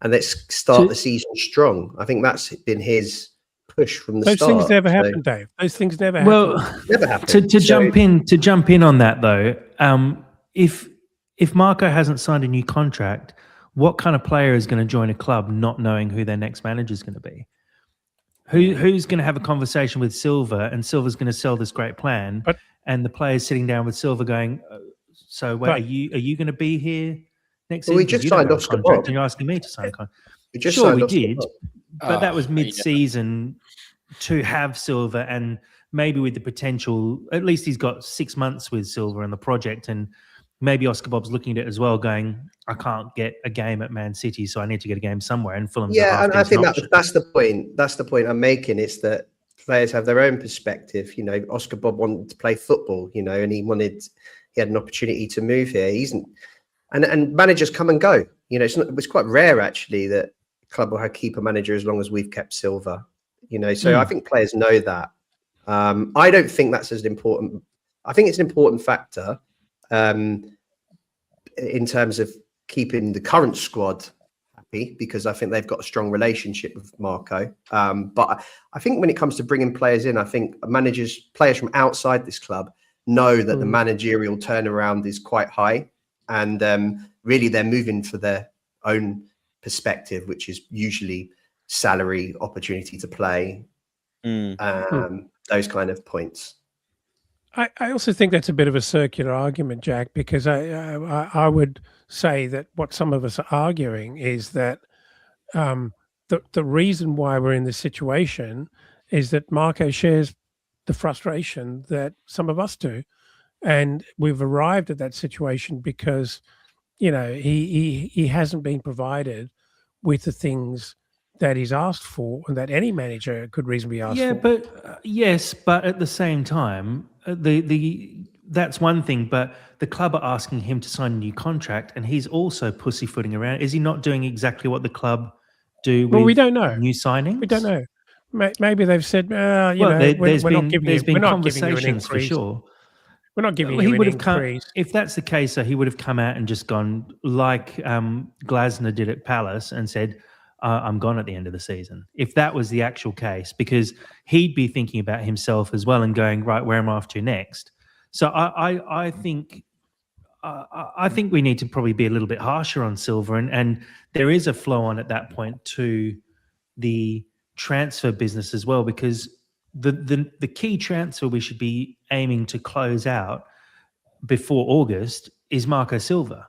and let's start the season strong. I think that's been his push from the start. Those things never happen, Dave. Those things never happen. Well, never happen. To jump in on that though, if Marco hasn't signed a new contract, what kind of player is going to join a club not knowing who their next manager is going to be? Who's going to have a conversation with Silva, and Silva's going to sell this great plan, and the players sitting down with Silva going, "So, wait, are you going to be here next season? We just signed Oscar Bob, and you're asking me to sign a contract." We did, but that was mid-season to have Silva, and maybe with the potential. At least he's got 6 months with Silva and the project, and maybe Oscar Bob's looking at it as well, going, I can't get a game at Man City, so I need to get a game somewhere. And Fulham's and I think that's the point. That's the point I'm making, is that players have their own perspective. Oscar Bob wanted to play football, and he had an opportunity to move here. And managers come and go. It's quite rare actually that a club will keep a manager as long as we've kept Silva. So I think players know that. I don't think that's as important. I think it's an important factor. In terms of keeping the current squad happy, because I think they've got a strong relationship with Marco. But I think when it comes to bringing players in, I think players from outside this club know that the managerial turnaround is quite high, and really they're moving for their own perspective, which is usually salary, opportunity to play, those kind of points. I also think that's a bit of a circular argument, Jack, because I would say that what some of us are arguing is that the reason why we're in this situation is that Marco shares the frustration that some of us do, and we've arrived at that situation because he hasn't been provided with the things that he's asked for and that any manager could reasonably ask for. But yes, but at the same time, that's one thing. But the club are asking him to sign a new contract, and he's also pussyfooting around. Is he not doing exactly what the club do? Well, we don't know. New signings. We don't know. Maybe they've said, we're not giving you an increase. For sure. We're not giving you an increase. If that's the case, so he would have come out and just gone like Glasner did at Palace and said, I'm gone at the end of the season. If that was the actual case, because he'd be thinking about himself as well and going, right, where am I off to next? So I think we need to probably be a little bit harsher on Silva, and there is a flow on at that point to the transfer business as well, because the key transfer we should be aiming to close out before August is Marco Silva.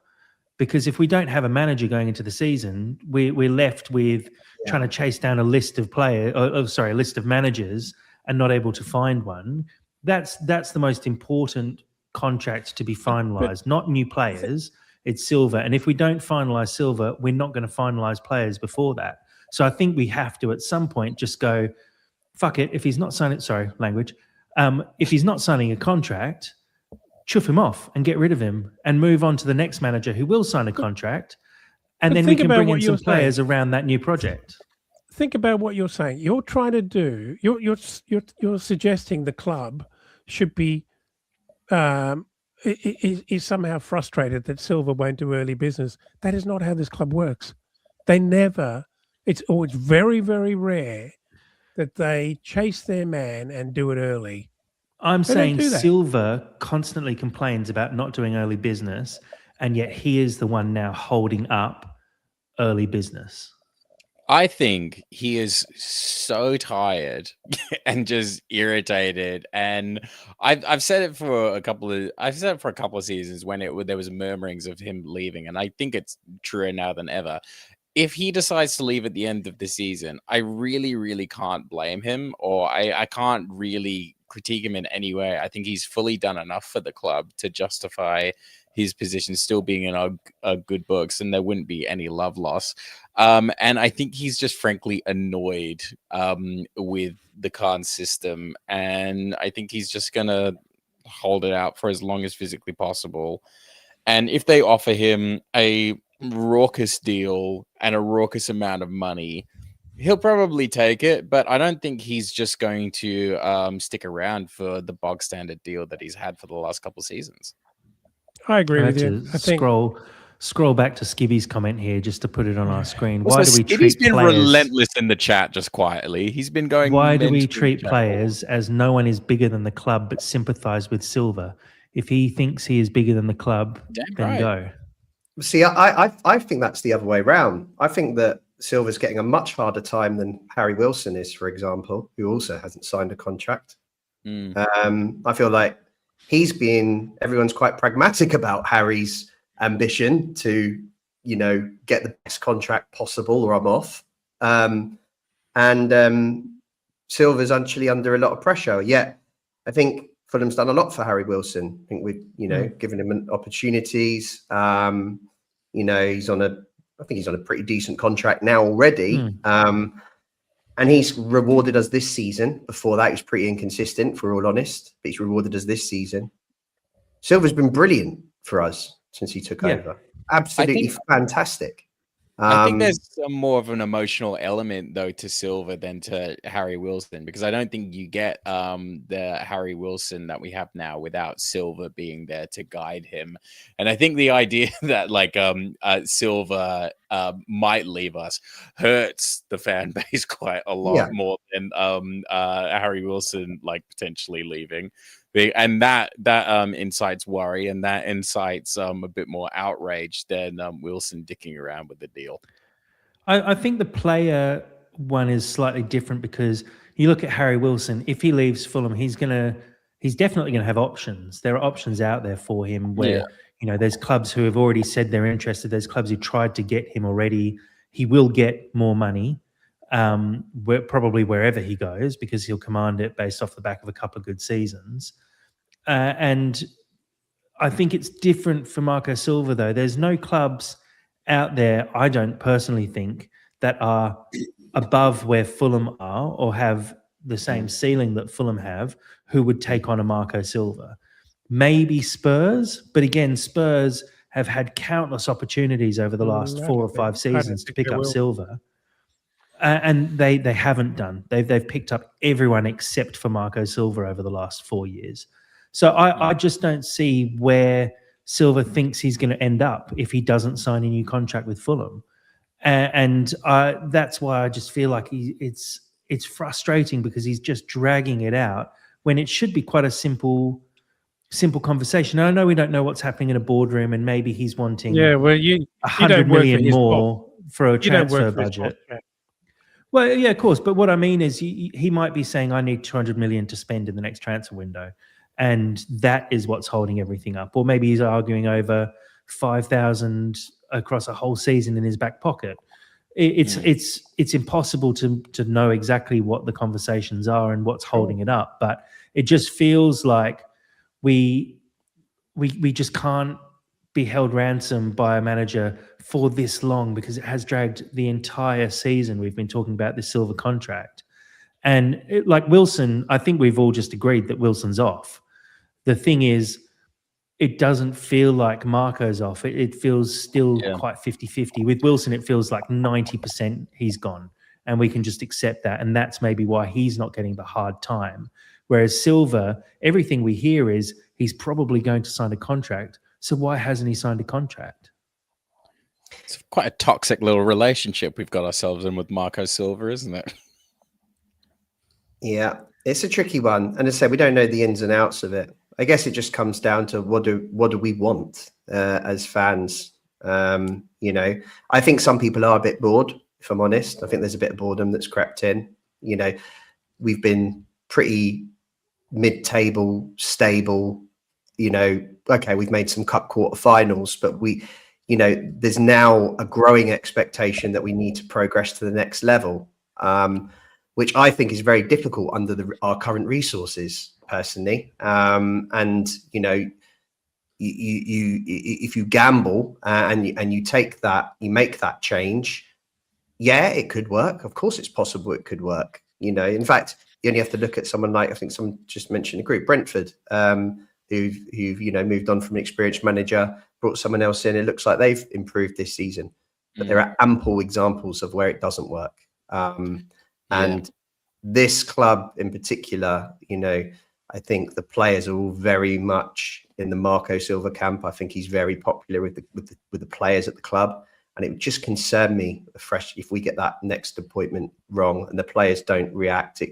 Because if we don't have a manager going into the season, we're left with trying to chase down a list of a list of managers and not able to find one. That's the most important contract to be finalised, not new players. It's Silva. And if we don't finalise Silva, we're not going to finalise players before that. So I think we have to at some point just go, fuck it. If he's not signing, if he's not signing a contract, chuff him off and get rid of him and move on to the next manager who will sign a contract, and then we can bring in some players around that new project. Think about what you're saying. You're trying to do. You're suggesting the club should be is somehow frustrated that Silva won't do early business. That is not how this club works. They never. It's very, very rare that they chase their man and do it early. I'm saying Silva constantly complains about not doing early business, and yet he is the one now holding up early business. I think he is so tired and just irritated, and I've said it for a couple of seasons when there was murmurings of him leaving, and I think it's truer now than ever. If he decides to leave at the end of the season, I really, really can't blame him, or I can't really critique him in any way. I think he's fully done enough for the club to justify his position still being in our good books, and there wouldn't be any love loss. And I think he's just frankly annoyed with the Khan system, and I think he's just gonna hold it out for as long as physically possible. And if they offer him a raucous deal and a raucous amount of money, he'll probably take it, but I don't think he's just going to stick around for the bog standard deal that he's had for the last couple of seasons. I agree I with had you. to I think scroll back to Skibby's comment here just to put it on our screen. Also, Why do we Skibby's treat been players? relentless in the chat just quietly. He's been going. Why do we mentally treat chat. players as no one is bigger than the club but sympathise with Silva? If he thinks he is bigger than the club, Damn then right. go. See, I think that's the other way around. I think that Silva's getting a much harder time than Harry Wilson is, for example, who also hasn't signed a contract. I feel like everyone's quite pragmatic about Harry's ambition to, get the best contract possible, or I'm off. Silva's actually under a lot of pressure. Yet, I think Fulham's done a lot for Harry Wilson. I think we've, given him opportunities. He's on a pretty decent contract now already. And he's rewarded us this season. Before that, he's pretty inconsistent, for all honest, but he's rewarded us this season. Silva's been brilliant for us since he took over. Absolutely fantastic. I think there's more of an emotional element, though, to Silva than to Harry Wilson, because I don't think you get the Harry Wilson that we have now without Silva being there to guide him. And I think the idea that Silva might leave us hurts the fan base quite a lot more than Harry Wilson potentially leaving. And that incites worry, and that incites a bit more outrage than Wilson dicking around with the deal. I think the player one is slightly different, because you look at Harry Wilson. If he leaves Fulham, he's definitely going to have options. There are options out there for him where there's clubs who have already said they're interested. There's clubs who tried to get him already. He will get more money, probably wherever he goes, because he'll command it based off the back of a couple of good seasons. And I think it's different for Marco Silva, though. There's no clubs out there, I don't personally think, that are above where Fulham are or have the same ceiling that Fulham have, who would take on a Marco Silva. Maybe Spurs, but again, Spurs have had countless opportunities over the last 4 or 5 seasons to pick up Silva. And they haven't done. They've picked up everyone except for Marco Silva over the last 4 years. So I just don't see where Silva thinks he's going to end up if he doesn't sign a new contract with Fulham. And that's why I just feel like it's frustrating, because he's just dragging it out when it should be quite a simple conversation. I know we don't know what's happening in a boardroom, and maybe he's wanting 100 million more for a transfer budget. Well, yeah, of course. But what I mean is he might be saying, I need 200 million to spend in the next transfer window. And that is what's holding everything up. Or maybe he's arguing over 5,000 across a whole season in his back pocket. It's impossible to know exactly what the conversations are and what's holding it up. But it just feels like we just can't be held ransom by a manager for this long, because it has dragged the entire season. We've been talking about this Silva contract. And Wilson, I think we've all just agreed that Wilson's off. The thing is, it doesn't feel like Marco's off. It feels still quite 50-50. With Wilson, it feels like 90% he's gone, and we can just accept that. And that's maybe why he's not getting the hard time. Whereas Silva, everything we hear is he's probably going to sign a contract. So why hasn't he signed a contract? It's quite a toxic little relationship we've got ourselves in with Marco Silva, isn't it? Yeah, it's a tricky one. And as I said, we don't know the ins and outs of it. I guess it just comes down to what do we want as fans? I think some people are a bit bored, if I'm honest. I think there's a bit of boredom that's crept in. We've been pretty mid-table, stable. Okay, we've made some cup quarterfinals, but there's now a growing expectation that we need to progress to the next level, which I think is very difficult under our current resources, personally. if you gamble and you take that, you make that change, yeah, it could work. Of course, it's possible it could work. In fact, you only have to look at someone like, I think someone just mentioned the group, Brentford, who've moved on from an experienced manager, brought someone else in. It looks like they've improved this season, but there are ample examples of where it doesn't work. And this club in particular, I think the players are all very much in the Marco Silva camp. I think he's very popular with the players at the club, and it would just concern me if we get that next appointment wrong and the players don't react.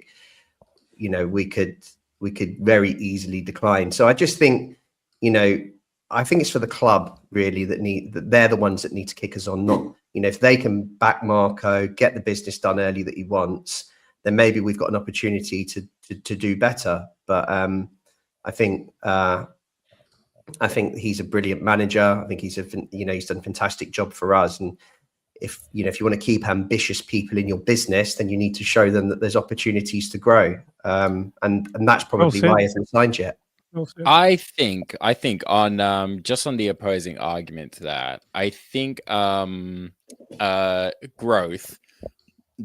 We could very easily decline. So I just think, I think it's for the club really that they're the ones that need to kick us on. Not, if they can back Marco, get the business done early that he wants, then maybe we've got an opportunity to do better. But I think he's a brilliant manager. I think he's done a fantastic job for us. And if you want to keep ambitious people in your business, then you need to show them that there's opportunities to grow. And that's probably why he hasn't signed yet. I think on just on the opposing argument to that, I think growth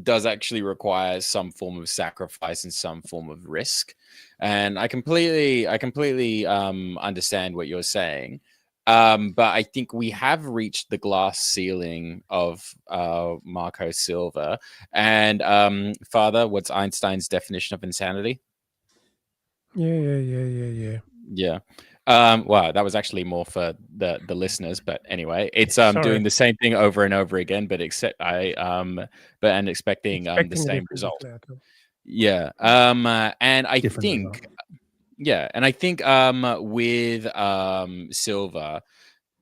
does actually require some form of sacrifice and some form of risk. And I completely understand what you're saying. But I think we have reached the glass ceiling of Marco Silva. And Father, what's Einstein's definition of insanity? Yeah. Wow, that was actually more for the listeners, but anyway, it's doing the same thing over and over again, but expecting the same result. Yeah. And I think with Silva,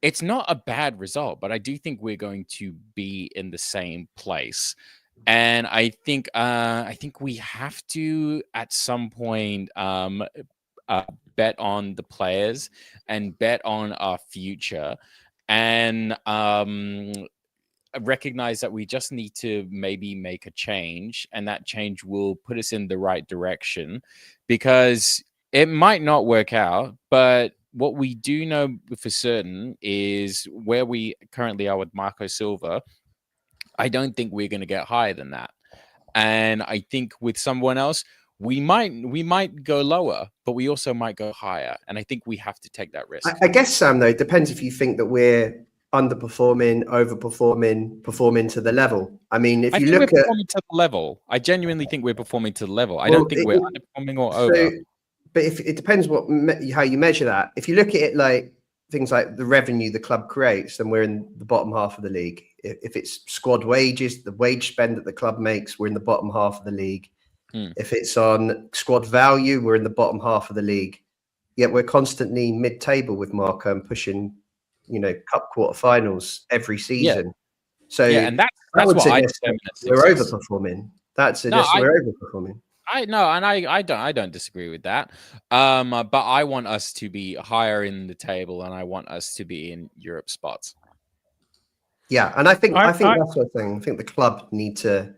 it's not a bad result, but I do think we're going to be in the same place. And I think we have to at some point bet on the players and bet on our future, and recognize that we just need to maybe make a change, and that change will put us in the right direction, because it might not work out, but what we do know for certain is where we currently are with Marco Silva, I don't think we're going to get higher than that. And I think with someone else, we might go lower, but we also might go higher. And I think we have to take that risk. I guess, Sam, though, it depends if you think that we're underperforming, overperforming, performing to the level. I mean, if you look at performing to the level, I genuinely think we're performing to the level. I don't think we're underperforming or over. But if it depends how you measure that. If you look at it like things like the revenue the club creates, then we're in the bottom half of the league. If it's squad wages, the wage spend that the club makes, we're in the bottom half of the league. If it's on squad value, we're in the bottom half of the league. Yet we're constantly mid-table with Marco and pushing, cup quarterfinals every season. So and that's what I determine we're overperforming. We're overperforming. I don't disagree with that. But I want us to be higher in the table, and I want us to be in Europe spots. Yeah, and I think that's what I'm saying. I think the club need to.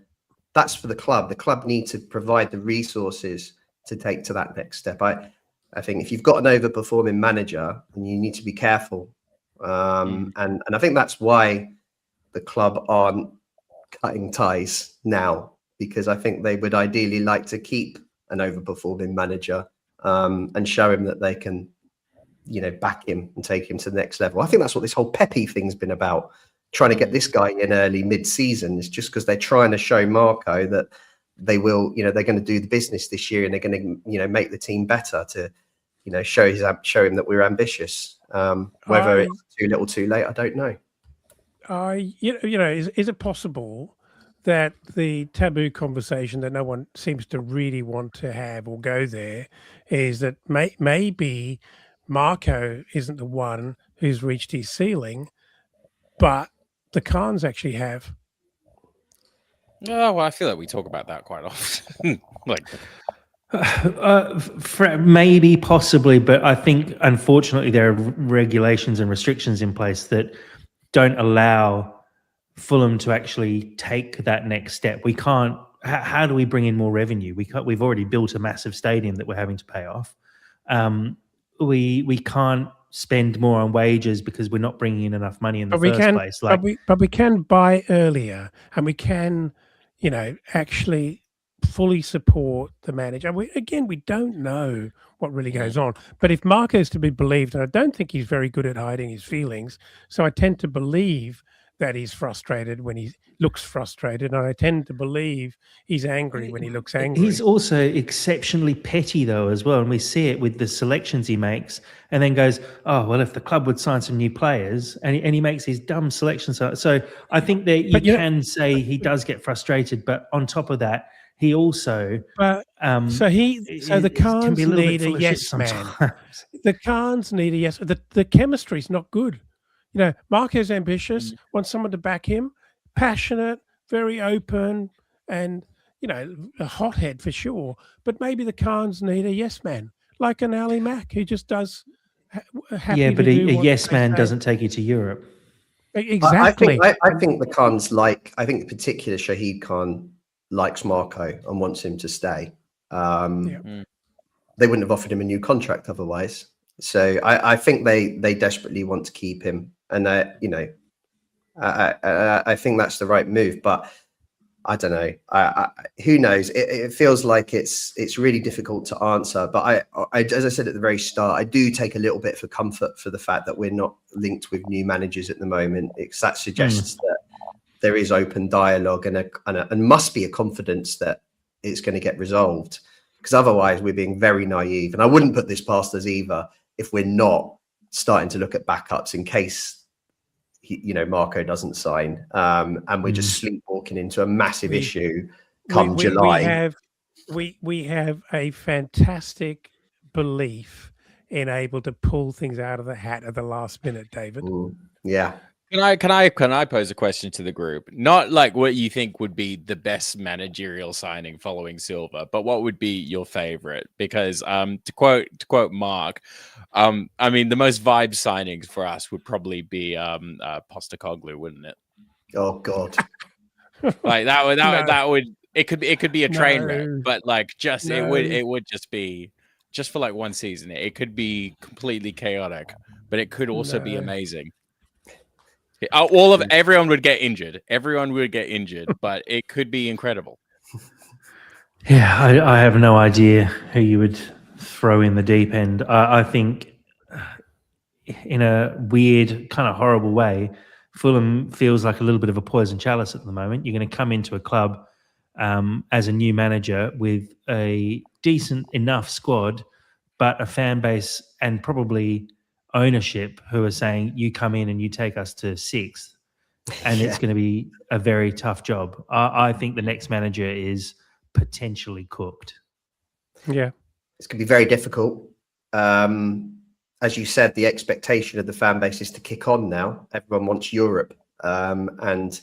That's for the club. The club need to provide the resources to take to that next step. I think if you've got an overperforming manager, then you need to be careful. And I think that's why the club aren't cutting ties now, because I think they would ideally like to keep an overperforming manager and show him that they can, back him and take him to the next level. I think that's what this whole Pepe thing's been about. Trying to get this guy in early mid-season is just because they're trying to show Marco that they will, they're going to do the business this year, and they're going to, make the team better to, show him that we're ambitious. Whether it's too little, too late, I don't know. Is it possible that the taboo conversation that no one seems to really want to have or go there is that maybe Marco isn't the one who's reached his ceiling, but the Khans actually have? Oh, well, I feel like we talk about that quite often. Maybe, possibly, but I think unfortunately there are regulations and restrictions in place that don't allow Fulham to actually take that next step. We can't. How do we bring in more revenue? We've already built a massive stadium that we're having to pay off. We can't spend more on wages because we're not bringing in enough money in the But we first can, place. Like, but we can buy earlier, and we can, actually fully support the manager. We don't know what really goes on. But if Marco is to be believed, and I don't think he's very good at hiding his feelings, so I tend to believe that he's frustrated when he looks frustrated, and I tend to believe he's angry when he looks angry. he's also exceptionally petty, though, as well. And we see it with the selections he makes and then goes, oh, well, if the club would sign some new players, and he makes these dumb selections. So I think that you can say he does get frustrated, but on top of that, he also so the Khans need a yes man. The Khans need a yes. The chemistry's not good. Marco's ambitious, wants someone to back him, passionate, very open, and a hothead for sure. But maybe the Khans need a yes man, like an Ali Mack, who just does. Yeah, but a yes man doesn't take you to Europe. Exactly. I think the Khans I think in particular Shahid Khan likes Marco and wants him to stay. They wouldn't have offered him a new contract otherwise. So I think they desperately want to keep him, and I think that's the right move. But I don't know. Who knows? It feels like it's really difficult to answer. But I, as I said at the very start, I do take a little bit for comfort for the fact that we're not linked with new managers at the moment. That suggests that there is open dialogue and must be a confidence that it's going to get resolved. Because otherwise, we're being very naive. And I wouldn't put this past us either if we're not starting to look at backups in case Marco doesn't sign, and we're just sleepwalking into a massive issue come July. We have a fantastic belief in able to pull things out of the hat at the last minute, David. Yeah. Can I pose a question to the group? Not like what you think would be the best managerial signing following Silva, but what would be your favorite? Because to quote Mark, I mean the most vibe signings for us would probably be Postecoglou, wouldn't it? Oh God. Like that would it could be a train wreck, but like it would just be just for like one season. It could be completely chaotic, but it could also be amazing. Everyone would get injured. Everyone would get injured, but it could be incredible. Yeah, I have no idea who you would throw in the deep end. I think in a weird, kind of horrible way, Fulham feels like a little bit of a poison chalice at the moment. You're going to come into a club as a new manager with a decent enough squad, but a fan base and probably ownership who are saying you come in and you take us to sixth, and it's going to be a very tough job. I think the next manager is potentially cooked. Yeah, it's going to be very difficult. As you said, the expectation of the fan base is to kick on now. Everyone wants Europe, and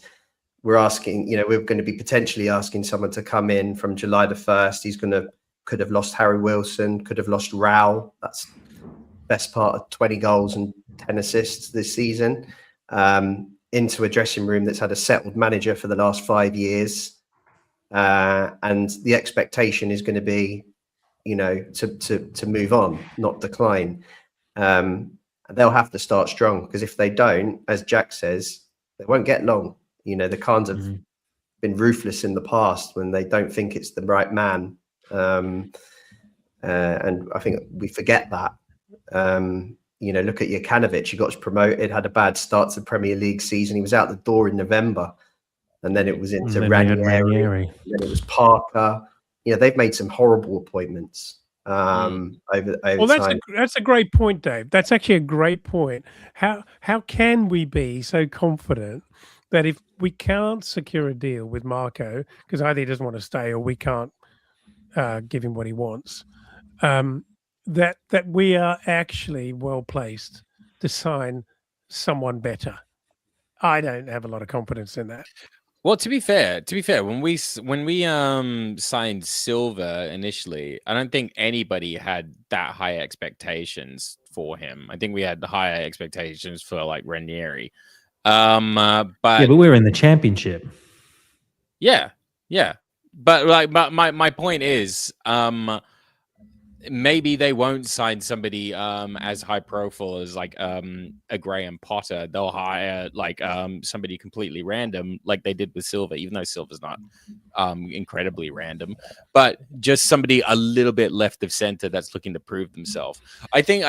we're asking. We're going to be potentially asking someone to come in from July the 1st. Could have lost Harry Wilson, could have lost Raul. That's best part of 20 goals and 10 assists this season, into a dressing room that's had a settled manager for the last 5 years. And the expectation is going to be, to move on, not decline. They'll have to start strong, because if they don't, as Jack says, they won't get long. The Khans have been ruthless in the past when they don't think it's the right man. And I think we forget that. Look at Jokanovic. He got promoted, had a bad start to the Premier League season. He was out the door in November, and then it was into Ranieri. And then it was Parker. They've made some horrible appointments over time. That's a great point, Dave. That's actually a great point. How can we be so confident that if we can't secure a deal with Marco, because either he doesn't want to stay or we can't give him what he wants, that we are actually well placed to sign someone better? I don't have a lot of confidence in that. Well, to be fair, when we signed Silva initially, I don't think anybody had that high expectations for him. I think we had the higher expectations for like Ranieri. But we're in the Championship. Yeah. But my point is, maybe they won't sign somebody as high profile as like a Graham Potter. They'll hire like somebody completely random, like they did with Silva, even though Silva's not incredibly random, but just somebody a little bit left of center that's looking to prove themselves. I think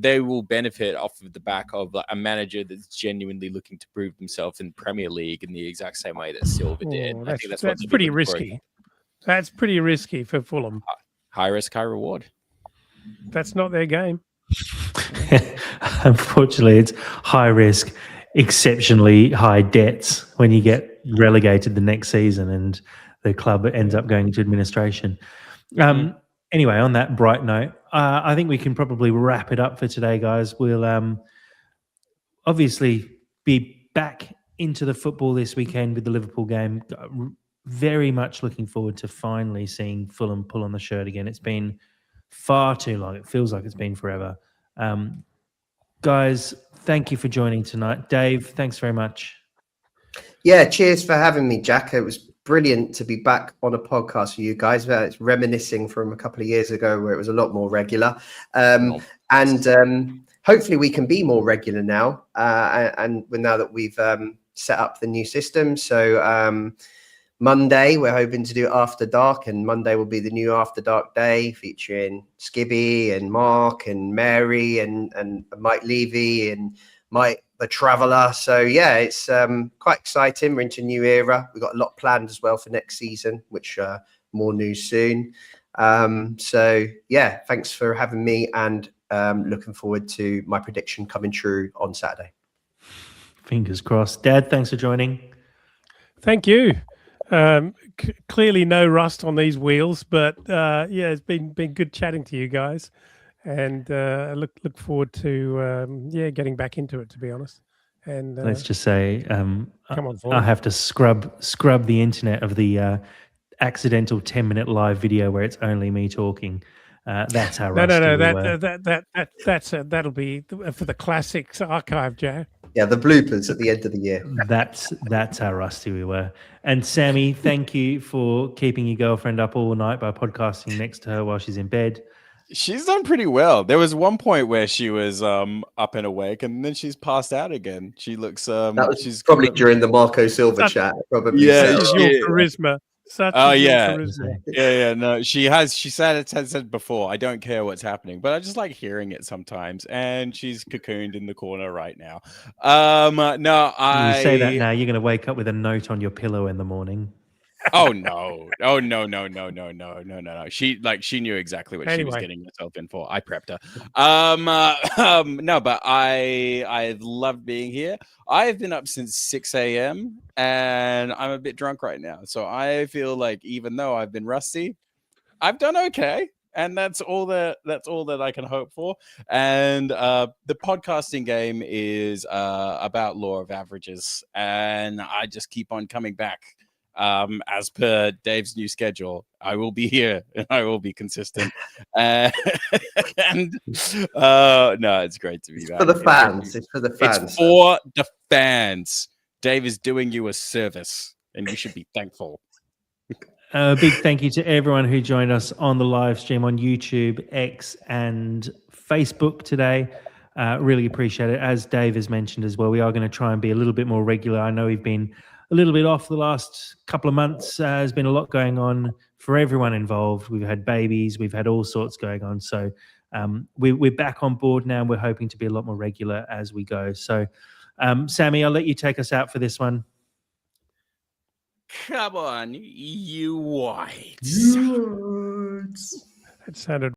they will benefit off of the back of a manager that's genuinely looking to prove themselves in Premier League in the exact same way that Silva did. Oh, I think that's what they'll be pretty looking for. risky. That's pretty risky for Fulham. High risk, high reward. That's not their game. Unfortunately, it's high risk, exceptionally high debts when you get relegated the next season and the club ends up going into administration. Anyway, on that bright note, I think we can probably wrap it up for today, guys. We'll obviously be back into the football this weekend with the Liverpool game. Very much looking forward to finally seeing Fulham pull on the shirt again. It's been far too long. It feels like it's been forever. Guys, thank you for joining tonight. Dave, thanks very much. Yeah, cheers for having me, Jack. It was brilliant to be back on a podcast for you guys. It's reminiscing from a couple of years ago where it was a lot more regular. And hopefully we can be more regular now. And now that we've set up the new system. So Monday, we're hoping to do After Dark, and Monday will be the new After Dark day featuring Skibby and Mark and Mary and Mike Levy and Mike the Traveller. So yeah, it's quite exciting. We're into a new era. We've got a lot planned as well for next season, which more news soon. So yeah, thanks for having me, and looking forward to my prediction coming true on Saturday. Fingers crossed. Dad, thanks for joining. Thank you. Clearly no rust on these wheels, but yeah, it's been good chatting to you guys, and I look forward to getting back into it, to be honest. And let's just say come on, I have to scrub the internet of the accidental 10-minute live video where it's only me talking. That's how rusty we were. That'll be for the classics archive, Jack. Yeah, the bloopers at the end of the year. That's how rusty we were. And Sammy, thank you for keeping your girlfriend up all night by podcasting next to her while she's in bed. She's done pretty well. There was one point where she was up and awake, and then she's passed out again. She looks that was she's probably during the Marco Silva chat. Probably. Yeah, your charisma. Yeah. No, she said before, I don't care what's happening, but I just like hearing it sometimes. And she's cocooned in the corner right now. You say that now, you're going to wake up with a note on your pillow in the morning. Oh no. She knew exactly what she was getting herself in for. I prepped her. No, but I've loved being here. I've been up since 6 a.m. and I'm a bit drunk right now. So I feel like even though I've been rusty, I've done okay. And that's all that I can hope for. And the podcasting game is about law of averages. And I just keep on coming back. As per Dave's new schedule, I will be here and I will be consistent. No, it's great to be back. For the fans. It's for the fans. It's for the fans. Dave is doing you a service, and you should be thankful. A big thank you to everyone who joined us on the live stream on YouTube, X, and Facebook today. Really appreciate it. As Dave has mentioned as well, we are going to try and be a little bit more regular. I know we've been a little bit off the last couple of months. There's been a lot going on for everyone involved. We've had babies, we've had all sorts going on. So we're back on board now, and we're hoping to be a lot more regular as we go. So, Sammy, I'll let you take us out for this one. Come on, you whites. That sounded